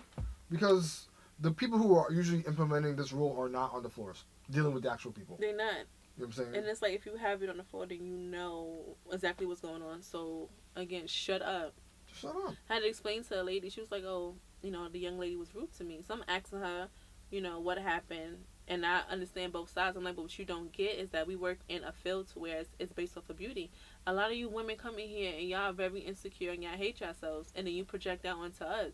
because the people who are usually implementing this rule are not on the floors dealing with the actual people. They're not. You know what I'm saying? And it's like if you have it on the floor, then you know exactly what's going on. So again, shut up. Shut up. I had to explain to a lady. She was like, "Oh, the young lady was rude to me." So I'm asking her, what happened, and I understand both sides. I'm like, but what you don't get is that we work in a field to where it's based off of beauty. A lot of you women come in here and y'all are very insecure and y'all hate yourselves, and then you project that onto us.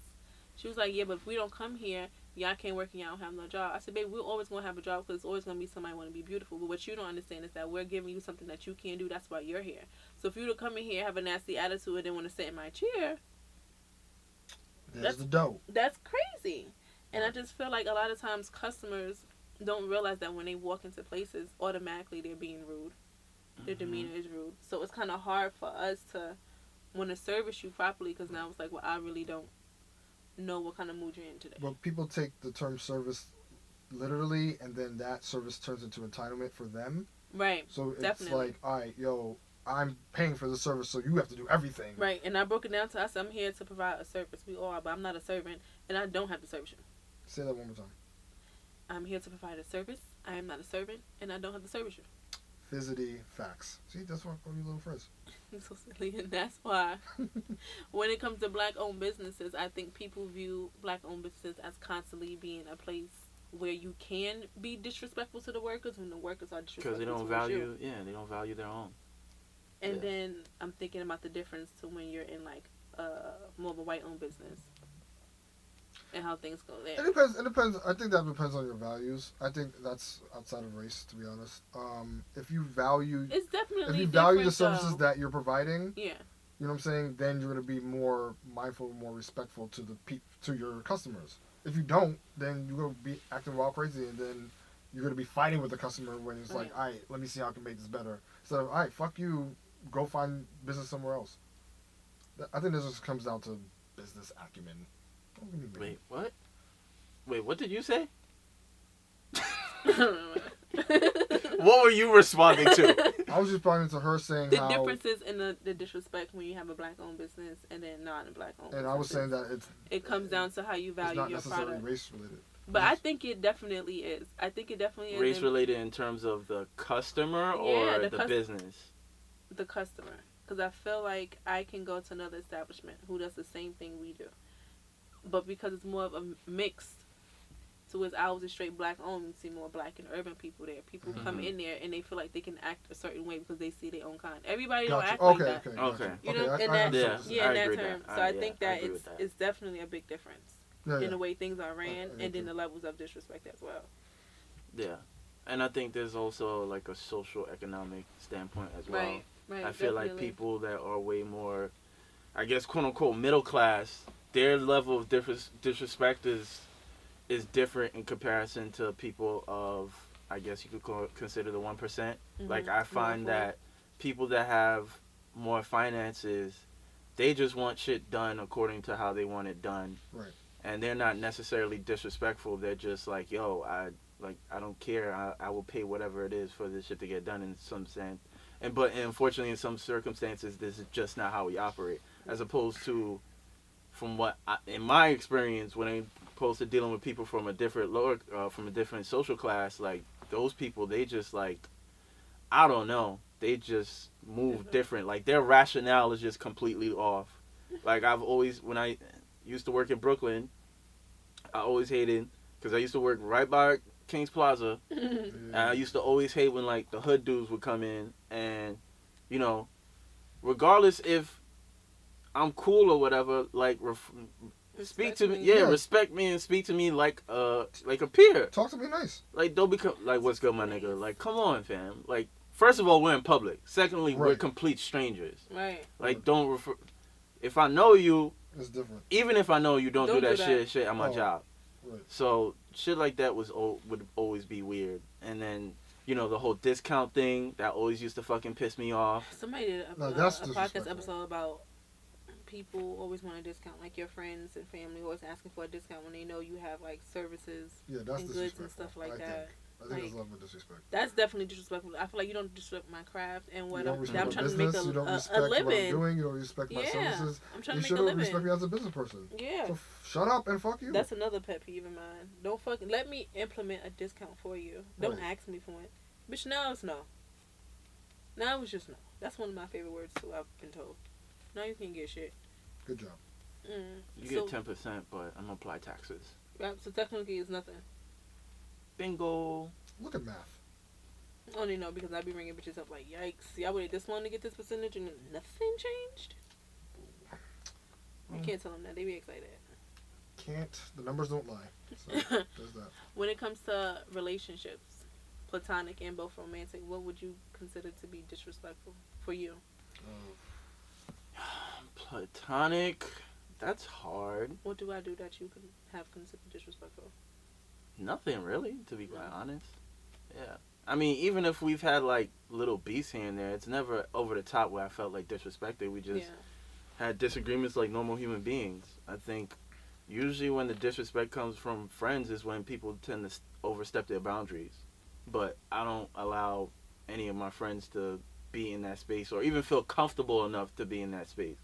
She was like, yeah, but if we don't come here, y'all can't work and y'all don't have no job. I said, babe, we're always going to have a job because it's always going to be somebody want to be beautiful. But what you don't understand is that we're giving you something that you can't do. That's why you're here. So if you were to come in here, have a nasty attitude, and then want to sit in my chair, that's the dough. That's crazy. And I just feel like a lot of times customers don't realize that when they walk into places, automatically they're being rude. Their demeanor is rude. So it's kind of hard for us to want to service you properly because now it's like, well, I really don't know what kind of mood you're in today. But people take the term service literally, and then that service turns into entitlement for them. Right. So it's definitely. like, all right, yo, I'm paying for the service, so you have to do everything. Right. And I broke it down to us. I'm here to provide a service. We all are, but I'm not a servant, and I don't have to service you. Say that one more time. I'm here to provide a service. I am not a servant, and I don't have to service you. Fizzity facts. See, that's why I call you little Frizz. So silly, and that's why when it comes to black-owned businesses, I think people view black-owned businesses as constantly being a place where you can be disrespectful to the workers when the workers are disrespectful because they don't value, they don't value their own. And then I'm thinking about the difference to when you're in like more of a white-owned business and how things go there. It depends. I think that depends on your values. I think that's outside of race, to be honest. If you value, it's definitely if you value the services that you're providing, yeah, you know what I'm saying, then you're going to be more mindful, more respectful to to your customers. If you don't, then you're going to be acting wild crazy, and then you're going to be fighting with the customer when it's like, all right, let me see how I can make this better. Instead of, all right, fuck you, go find business somewhere else. I think this just comes down to business acumen. Wait, what? Wait, what did you say? What were you responding to? I was responding to her saying the how... The differences in the disrespect when you have a black-owned business and then not a black-owned business. And I was saying that it comes down to how you value your product. It's not necessarily race-related. But I think it definitely is. I think it definitely is. Race-related in terms of the customer or the business? The customer. Because I feel like I can go to another establishment who does the same thing we do. But because it's more of a mixed, so as ours is straight black owned, you see more black and urban people there. People come in there and they feel like they can act a certain way because they see their own kind. Everybody don't act like that. Okay. You know, in that term. So I think that it's definitely a big difference in the way things are ran and in the levels of disrespect as well. Yeah. And I think there's also like a social economic standpoint as well. Right. Right. I feel definitely. like people that are way more, I guess, quote unquote, middle class, their level of disrespect is different in comparison to people of, I guess you could consider the 1%. Mm-hmm. Like, I find that people that have more finances, they just want shit done according to how they want it done. Right. And they're not necessarily disrespectful. They're just like, yo, I don't care. I will pay whatever it is for this shit to get done in some sense. But unfortunately, in some circumstances, this is just not how we operate. As opposed to, in my experience, when I'm opposed to dealing with people from a different from a different social class, like those people, they just like, I don't know, they just move different. Like their rationale is just completely off. Like when I used to work in Brooklyn, I always hated, because I used to work right by King's Plaza, and I used to always hate when like the hood dudes would come in, and you know, regardless if I'm cool or whatever, like speak to me, respect me and speak to me like a peer. Talk to me nice. Like don't become like, what's good, my nigga? Like, come on, fam. Like, first of all, we're in public. Secondly, we're complete strangers. Right. Like, don't refer. If I know you, it's different. Even if I know you, don't do that shit at my job. Right. So shit like that would always be weird. And then, you know, the whole discount thing, that always used to fucking piss me off. Somebody did a podcast episode about people always want a discount, like your friends and family always asking for a discount when they know you have like services and goods and stuff like that. I think that's level of disrespect. That's definitely disrespectful. I feel like you don't disrespect my craft and what I'm trying to make you don't respect a living. What I'm doing. You don't respect my services. I'm trying you to make a living. You shouldn't respect me as a business person. Yeah. So shut up and fuck you. That's another pet peeve of mine. Don't fucking let me implement a discount for you. Don't ask me for it. Bitch, now it's no. Now it's just no. That's one of my favorite words too. I've been told. Now you can get shit. Good job. You get 10%, but I'm gonna apply taxes. Right, so technically it's nothing. Bingo. Look at math. I only know because I be ringing bitches up like, yikes, y'all waited this long to get this percentage and nothing changed? You can't tell them that. They be excited. Can't. The numbers don't lie. So there's that. When it comes to relationships, platonic and both romantic, what would you consider to be disrespectful for you? Platonic? That's hard. What do I do that you could have considered disrespectful? Nothing really, to be quite honest. Yeah. I mean, even if we've had like little beefs here and there, it's never over the top where I felt like disrespected. We just had disagreements like normal human beings. I think usually when the disrespect comes from friends is when people tend to overstep their boundaries. But I don't allow any of my friends to be in that space or even feel comfortable enough to be in that space.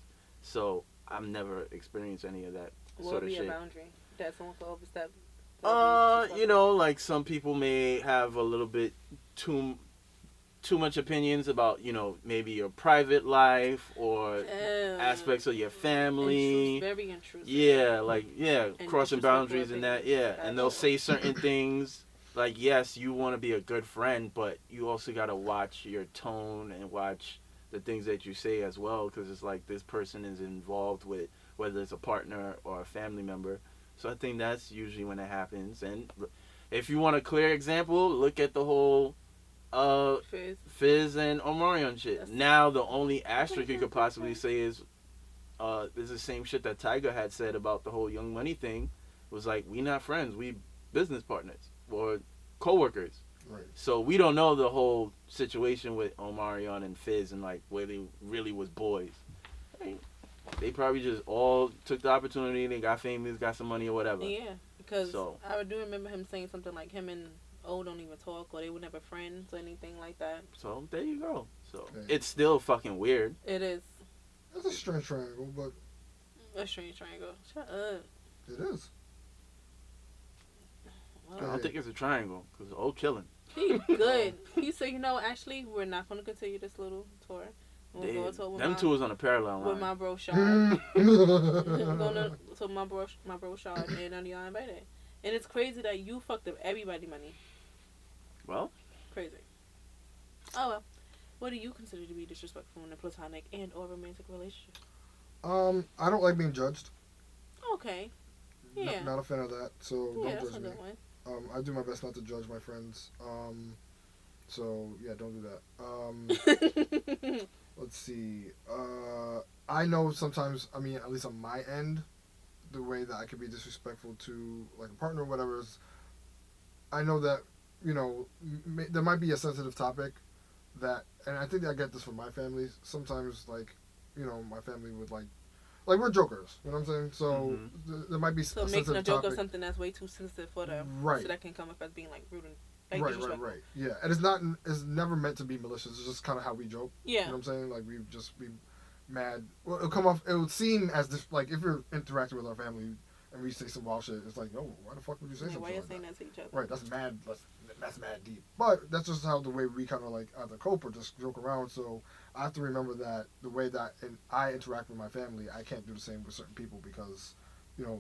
So I've never experienced any of that sort of shit. What would be a boundary that someone could overstep? You know, like some people may have a little bit too much opinions about, you know, maybe your private life or aspects of your family. Very intrusive. Yeah, crossing boundaries and that. Yeah, and they'll say certain things. Like, yes, you want to be a good friend, but you also got to watch your tone and watch the things that you say as well, because it's like this person is involved with, whether it's a partner or a family member. So I think that's usually when it happens. And if you want a clear example, look at the whole Fizz and Omarion shit. Now the only asterisk you could possibly say is this is the same shit that Tyga had said about the whole Young Money thing. It was like, we not friends, we business partners or co-workers. Right. So we don't know the whole situation with Omarion and Fizz and like where they really was boys. I mean, they probably just all took the opportunity. They got famous, got some money or whatever. Yeah, because I do remember him saying something like him and O don't even talk, or they were never friends or anything like that. So there you go. So it's still fucking weird. It is. It's a strange triangle, but a strange triangle. Shut up. It is. Well, I don't think it's a triangle because O chilling. He good. He said, you know, actually, we're not going to continue this little tour. We'll go to them two is on a parallel line. With my bro Shard. I'm going to my bro Shard, and none of y'all invited. And it's crazy that you fucked up everybody's money. Well. Crazy. Oh, well. What do you consider to be disrespectful in a platonic and or romantic relationship? I don't like being judged. Okay. Yeah. Not a fan of that, so don't judge me. I do my best not to judge my friends. So yeah, don't do that. Let's see. I know sometimes. I mean, at least on my end, the way that I could be disrespectful to like a partner or whatever is, I know that there might be a sensitive topic that, and I think I get this from my family. Sometimes like, my family would like we're jokers. You know what I'm saying? So there might be so a making a sensitive joke topic. of something that's way too sensitive for them, Right? So that can come up as being like rude and like Right, disrespectful. right. Yeah, and it's never meant to be malicious. It's just kind of how we joke. Yeah. You know what I'm saying? Like we just be mad. Well, it'll come off. It would seem as like if you're interacting with our family and we say some wild shit, it's like, no, why the fuck would you say something Why like you saying that to each other? Right, that's mad. That's mad deep. But that's just how the way we kind of like either cope or just joke around. So I have to remember that the way that I interact with my family, I can't do the same with certain people because,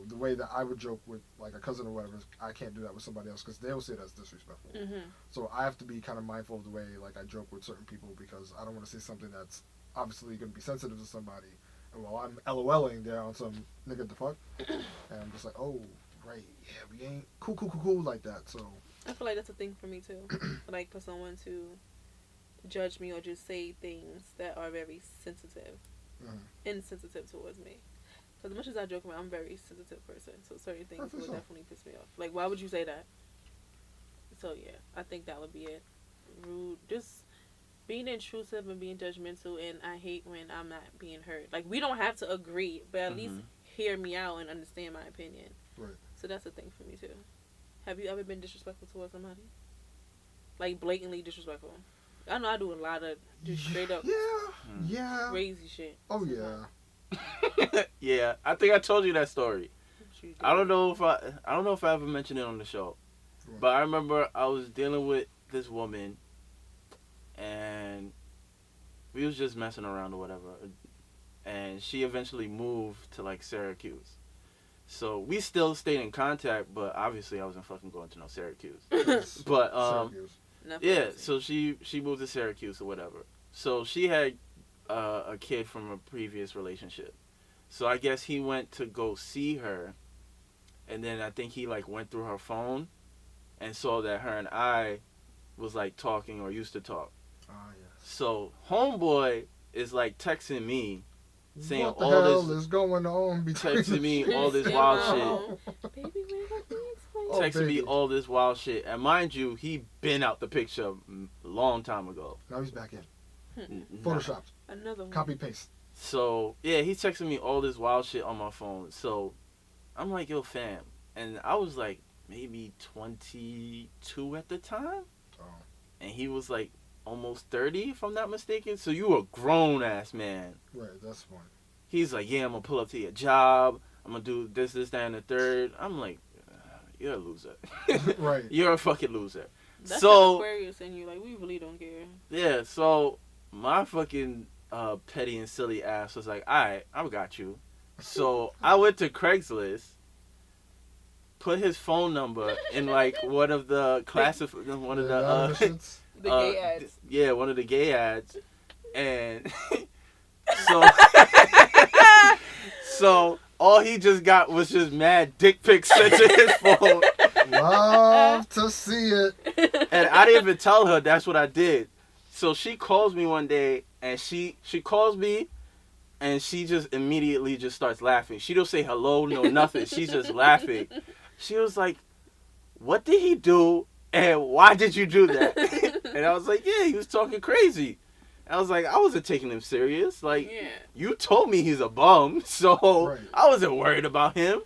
the way that I would joke with like a cousin or whatever, I can't do that with somebody else because they'll see it as disrespectful. Mm-hmm. So I have to be kind of mindful of the way like I joke with certain people because I don't want to say something that's obviously going to be sensitive to somebody. And while I'm LOLing there on some nigga the fuck, and I'm just like, oh, right, yeah, we ain't cool like that. So I feel like that's a thing for me too. Like for someone to judge me or just say things that are very sensitive, insensitive towards me. Because as much as I joke around, I'm a very sensitive person. So certain things would definitely piss me off. Like, why would you say that? So yeah, I think that would be it. Rude, just being intrusive and being judgmental, and I hate when I'm not being heard. Like, we don't have to agree, but at least hear me out and understand my opinion. Right. So that's a thing for me too. Have you ever been disrespectful towards somebody? Like blatantly disrespectful? I know I do a lot of just straight up crazy shit. Oh yeah. Yeah, I think I told you that story. I don't know if I ever mentioned it on the show. But I remember I was dealing with this woman and we was just messing around or whatever. And she eventually moved to like Syracuse. So we still stayed in contact, but obviously I wasn't fucking going to no Syracuse. But Syracuse. yeah, so she moved to Syracuse or whatever. So she had a kid from a previous relationship. So I guess he went to go see her, and then I think he like went through her phone and saw that her and I was like talking or used to talk. Ah, yes. So homeboy is like texting me saying what the all hell this is going on between texting me all this wild shit. Baby, Texting me all this wild shit. And mind you, he been out the picture a long time ago. Now he's back in. Photoshopped. Another one. Copy paste. So, yeah, he's texting me all this wild shit on my phone. So, I'm like, yo, fam. And I was like, maybe 22 at the time. Oh. And he was like almost 30, if I'm not mistaken. So, you a grown-ass man. Right, that's fine. He's like, yeah, I'm going to pull up to your job. I'm going to do this, that, and the third. I'm like, you're a loser. Right. You're a fucking loser. That's so Aquarius in you. Like, we really don't care. Yeah, so my fucking petty and silly ass was like, alright, I got you. So I went to Craigslist, put his phone number in like one of the one of the gay ads. Yeah, one of the gay ads. And so so all he just got was just mad dick pics sent to his phone. Love to see it. And I didn't even tell her that's what I did. So she calls me one day, and she calls me, and she just immediately just starts laughing. She don't say hello, no nothing. She's just laughing. She was like, what did he do, and why did you do that? And I was like, yeah, he was talking crazy. I was like, I wasn't taking him serious. Like, you told me he's a bum, so I wasn't worried about him.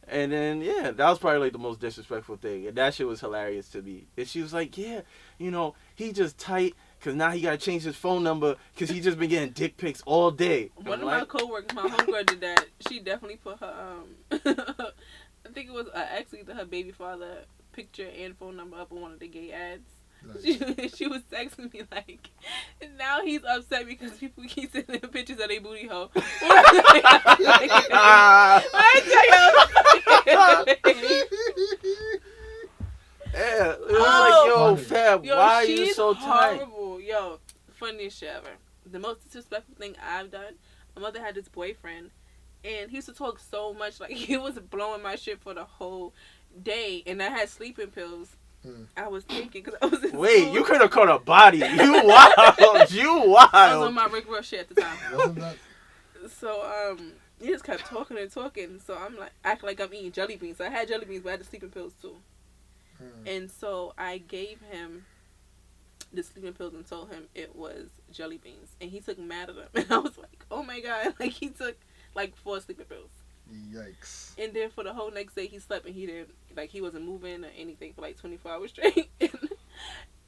And then, yeah, that was probably like the most disrespectful thing. And that shit was hilarious to me. And she was like, yeah, he just tight because now he got to change his phone number because he just been getting dick pics all day. One of my coworkers, my homegirl did that. She definitely put her, I think it was actually her baby father picture and phone number up on one of the gay ads. Nice. She was texting me like, now he's upset because people keep sending him pictures of their booty hole. Yeah, it was like, yo, fam, why are you so tight? Horrible. Yo, funniest shit ever. The most disrespectful thing I've done, my mother had this boyfriend, and he used to talk so much, like, he was blowing my shit for the whole day and I had sleeping pills, Mm. I was thinking because I was in Wait, school. you could have caught a body. You wild. You I was on wild. my Rick Ross shit at the time. Wasn't that? So he just kept talking and talking. So I'm like acting like I'm eating jelly beans. So I had jelly beans, but I had the sleeping pills too. And so I gave him the sleeping pills and told him it was jelly beans, and he took mad at them. And I was like, oh my god, like he took like 4 sleeping pills. Yikes. And then for the whole next day he slept and he didn't, like, he wasn't moving or anything for like 24 hours straight.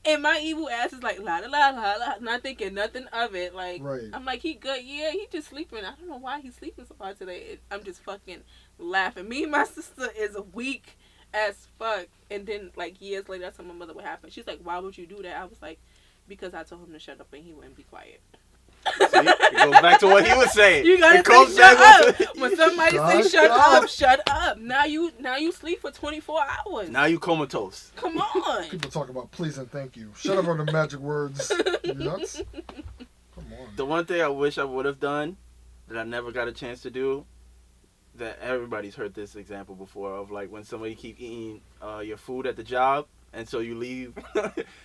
And my evil ass is like la la la la la, not thinking nothing of it. Like, Right. I'm like, he good, yeah, he just sleeping. I don't know why he's sleeping so hard today. I'm just fucking laughing. Me and my sister is weak as fuck. And then like years later I told my mother what happened. She's like, why would you do that? I was like, because I told him to shut up and he wouldn't be quiet. See, it goes back to what he was saying. You gotta It goes say shut back up. to- When somebody say shut up, shut up. Now you sleep for 24 hours. Now you comatose. Come on. People talk about please and thank you. Shut up on the magic words. You nuts? Come on. The one thing I wish I would have done that I never got a chance to do, that everybody's heard this example before, of like when somebody keep eating your food at the job, and so you leave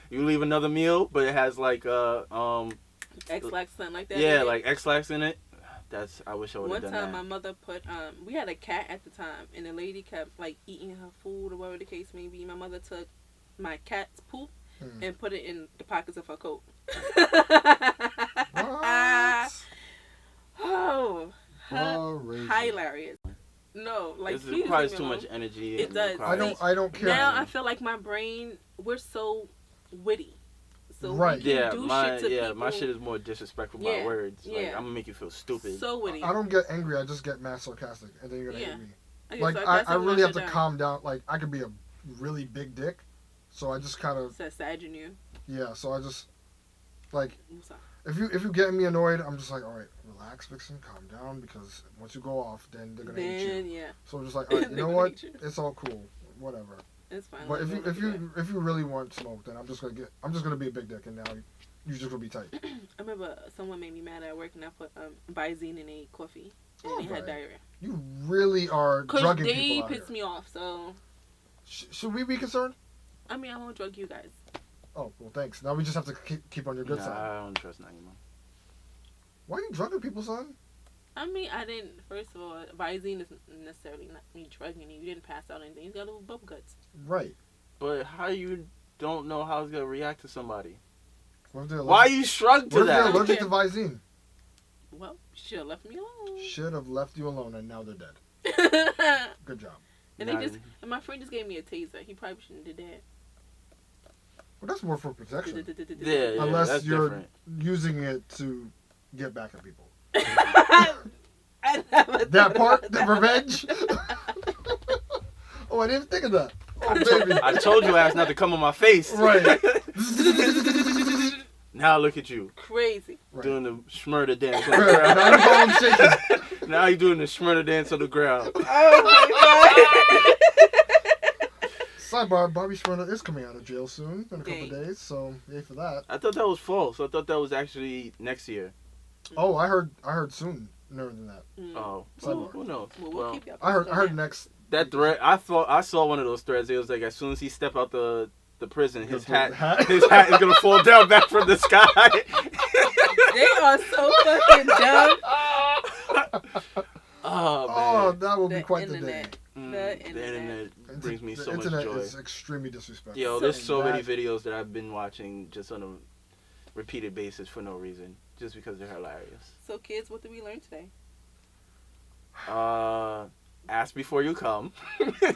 you leave another meal, but it has like X-Lax, something like that. yeah, like X-Lax in it. That's, I wish I would One have done time that. my mother put, we had a cat at the time, and the lady kept like eating her food or whatever the case may be. My mother took my cat's poop and put it in the pockets of her coat. What? Oh, Crazy. hilarious. No, like, This please requires leave too me much alone. energy. It and does. requires- I don't care. Now I feel like my brain, we're so witty. So Right. we can Yeah, do my shit to people. my shit is more disrespectful by Yeah, words. Like, yeah. I'm gonna make you feel stupid. So witty. I don't get angry. I just get mad sarcastic, and then you're gonna Yeah. hate me. Okay, Like so I that's something really have should to done. calm down. Like I could be a really big dick, so I just kind of Says Sag in you. yeah. So I just like I'm sorry. if you get me annoyed, I'm just like, all right, relax, Vixon, calm down, because once you go off, then they're gonna hate you. Then yeah, So I'm just like, all right, you They're know gonna what? hate you. It's all cool, whatever. it's fine. But I'll if go look you really want smoke, then I'm just gonna be a big dick, and now you're just gonna be tight. I remember someone made me mad at work, and I put Visine in a coffee, and Oh, they had right. diarrhea. You really are Cause drugging they people out pissed here. me off. So Should we be concerned? I mean, I won't drug you guys. Oh well, thanks. Now we just have to keep on your good Nah, side. I don't trust Nieema. Why are you drugging people, son? I mean, I didn't. First of all, Visine isn't necessarily not me drugging you. You didn't pass out anything. You got little bubble guts. Right. But how you don't know how it's gonna react to somebody? What if they're Why allergic- you shrugged What to if they're that? allergic to Visine? Well, you should have left me alone. Should have left you alone, and now they're dead. Good job. And Nah, and my friend just gave me a taser. He probably shouldn't have did Well, that's more for protection. that. Yeah, Unless that's you're different. using it to get back at people. I never That thought part, about the that. revenge. Oh, I didn't even think of that. Oh, baby. I told you ass not to come on my face. Right. Now look at you Crazy. Right. doing the schmurder dance on the Right. ground. Now you call him shaking. Now you doing the schmurder dance on the ground. Oh Sidebar: Bobby Shmurda is coming out of jail soon in a couple Dang. days, so yay for that. I thought that was false. I thought that was actually next year. Oh, I heard sooner than that. my god. Oh, Sidebar. who knows? Well, Well, keep y'all I heard posted on that. next. that thread, I saw one of those threads. It was like as soon as he step out the prison, his hat is gonna fall down back from the sky. They are so fucking dumb. Oh man. Oh, that will be The quite internet. the Mm, the the internet. internet brings me the so much internet joy. is extremely disrespectful. Yo, there's so many That- videos that I've been watching just on a repeated basis for no reason, just because they're hilarious. So, kids, what did we learn today? Ask before you come.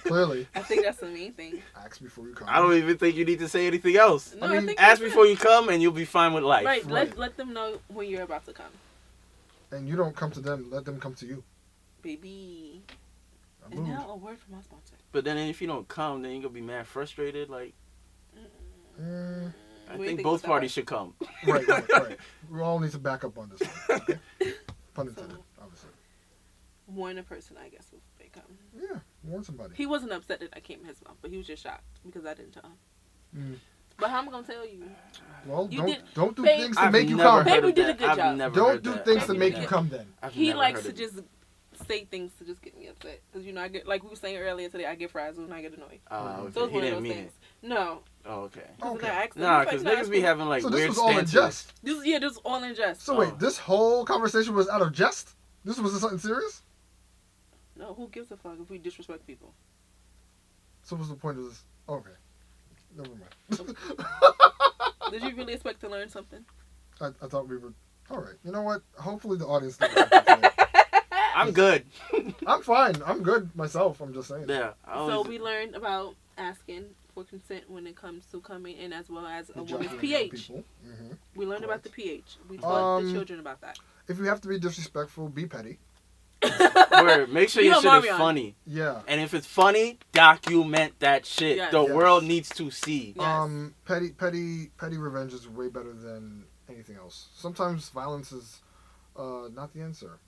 Clearly, I think that's the main thing. ask before you come. I don't even think you need to say anything else. No, I I, mean, think Ask that's before it. you come, and you'll be fine with life. Right, Right. let them know when you're about to come. And you don't come to them; let them come to you. Baby. A And mood. now a word from our sponsor. But then if you don't come, then you're gonna be mad frustrated. Like, Mm, I What do you think think both about parties that? should come. right. We all need to back up on this one. Okay? Pun intended, obviously. Warn a person, I guess, if they come. Yeah, warn somebody. He wasn't upset that I came in his mouth, but he was just shocked because I didn't tell him. Mm. But how am I gonna tell you? Well, You don't do babe- things to I've make you never come. heard Baby of did a that. good I've job. never Don't heard do that. things I've to make never- you come. Then I've He never likes heard to of just say things to just get me upset. Because, I get, like we were saying earlier today, I get frazzled and I get annoyed. Okay. So it's He one of didn't those mean things. it. No. Oh, okay. Okay. Because niggas be having like So this weird was all in stances. jest. This is all in jest. So wait, this whole conversation was out of jest? This was something serious? No, who gives a fuck if we disrespect people? So what's the point of this? Okay. Never mind. Did you really expect to learn something? I thought we were... Alright, you know what? Hopefully the audience knows something today. I'm good. I'm fine. I'm good myself. I'm just saying. Yeah. So we learned about asking for consent when it comes to coming in, as well as a woman's Ejaculating pH. Mm-hmm. We learned about the pH. We taught the children about that. If you have to be disrespectful, be petty. Word. Make sure your shit is funny. Yeah. And if it's funny, document that shit. Yes. The Yes. world needs to see. Yes. Petty revenge is way better than anything else. Sometimes violence is not the answer.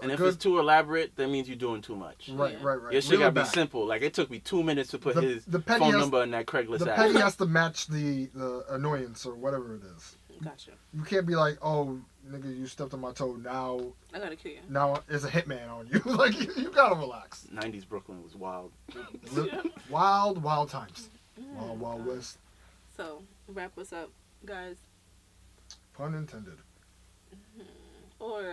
And if it's too elaborate, that means you're doing too much. Right. Your shit gotta be simple. Like, it took me 2 minutes to put his phone number in that Craigslist The ad. petty has to match the annoyance or whatever it is. Gotcha. You can't be like, oh, nigga, you stepped on my toe. Now I gotta kill you. Now there's a hitman on you. Like, you gotta relax. 90s Brooklyn was wild. Wild times. Wild West. So, wrap us up, guys. Pun intended. Or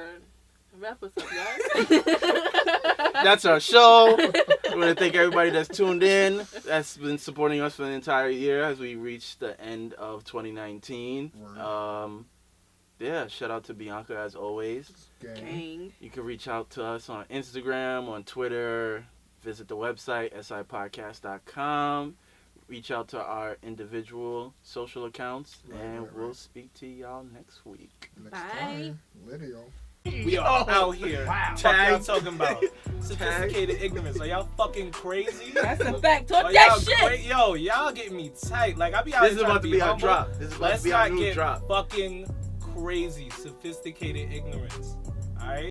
wrap us up, guys. That's our show. We want to thank everybody that's tuned in, that's been supporting us for the entire year as we reach the end of 2019. Yeah, shout out to Bianca as always. Gang. You can reach out to us on Instagram, on Twitter, visit the website, sipodcast.com. Reach out to our individual social accounts, and we'll speak to y'all next week. Bye. Time. Later, y'all. We are out here. Wow. What y'all talking about? Sophisticated ignorance. Are y'all fucking crazy? That's a fact. Talk Are that y'all shit. Yo, y'all getting me tight. Like, I be out This here is trying about to be our humble. drop. This is about Let's to be our not new get drop. fucking crazy. Sophisticated ignorance. Alright?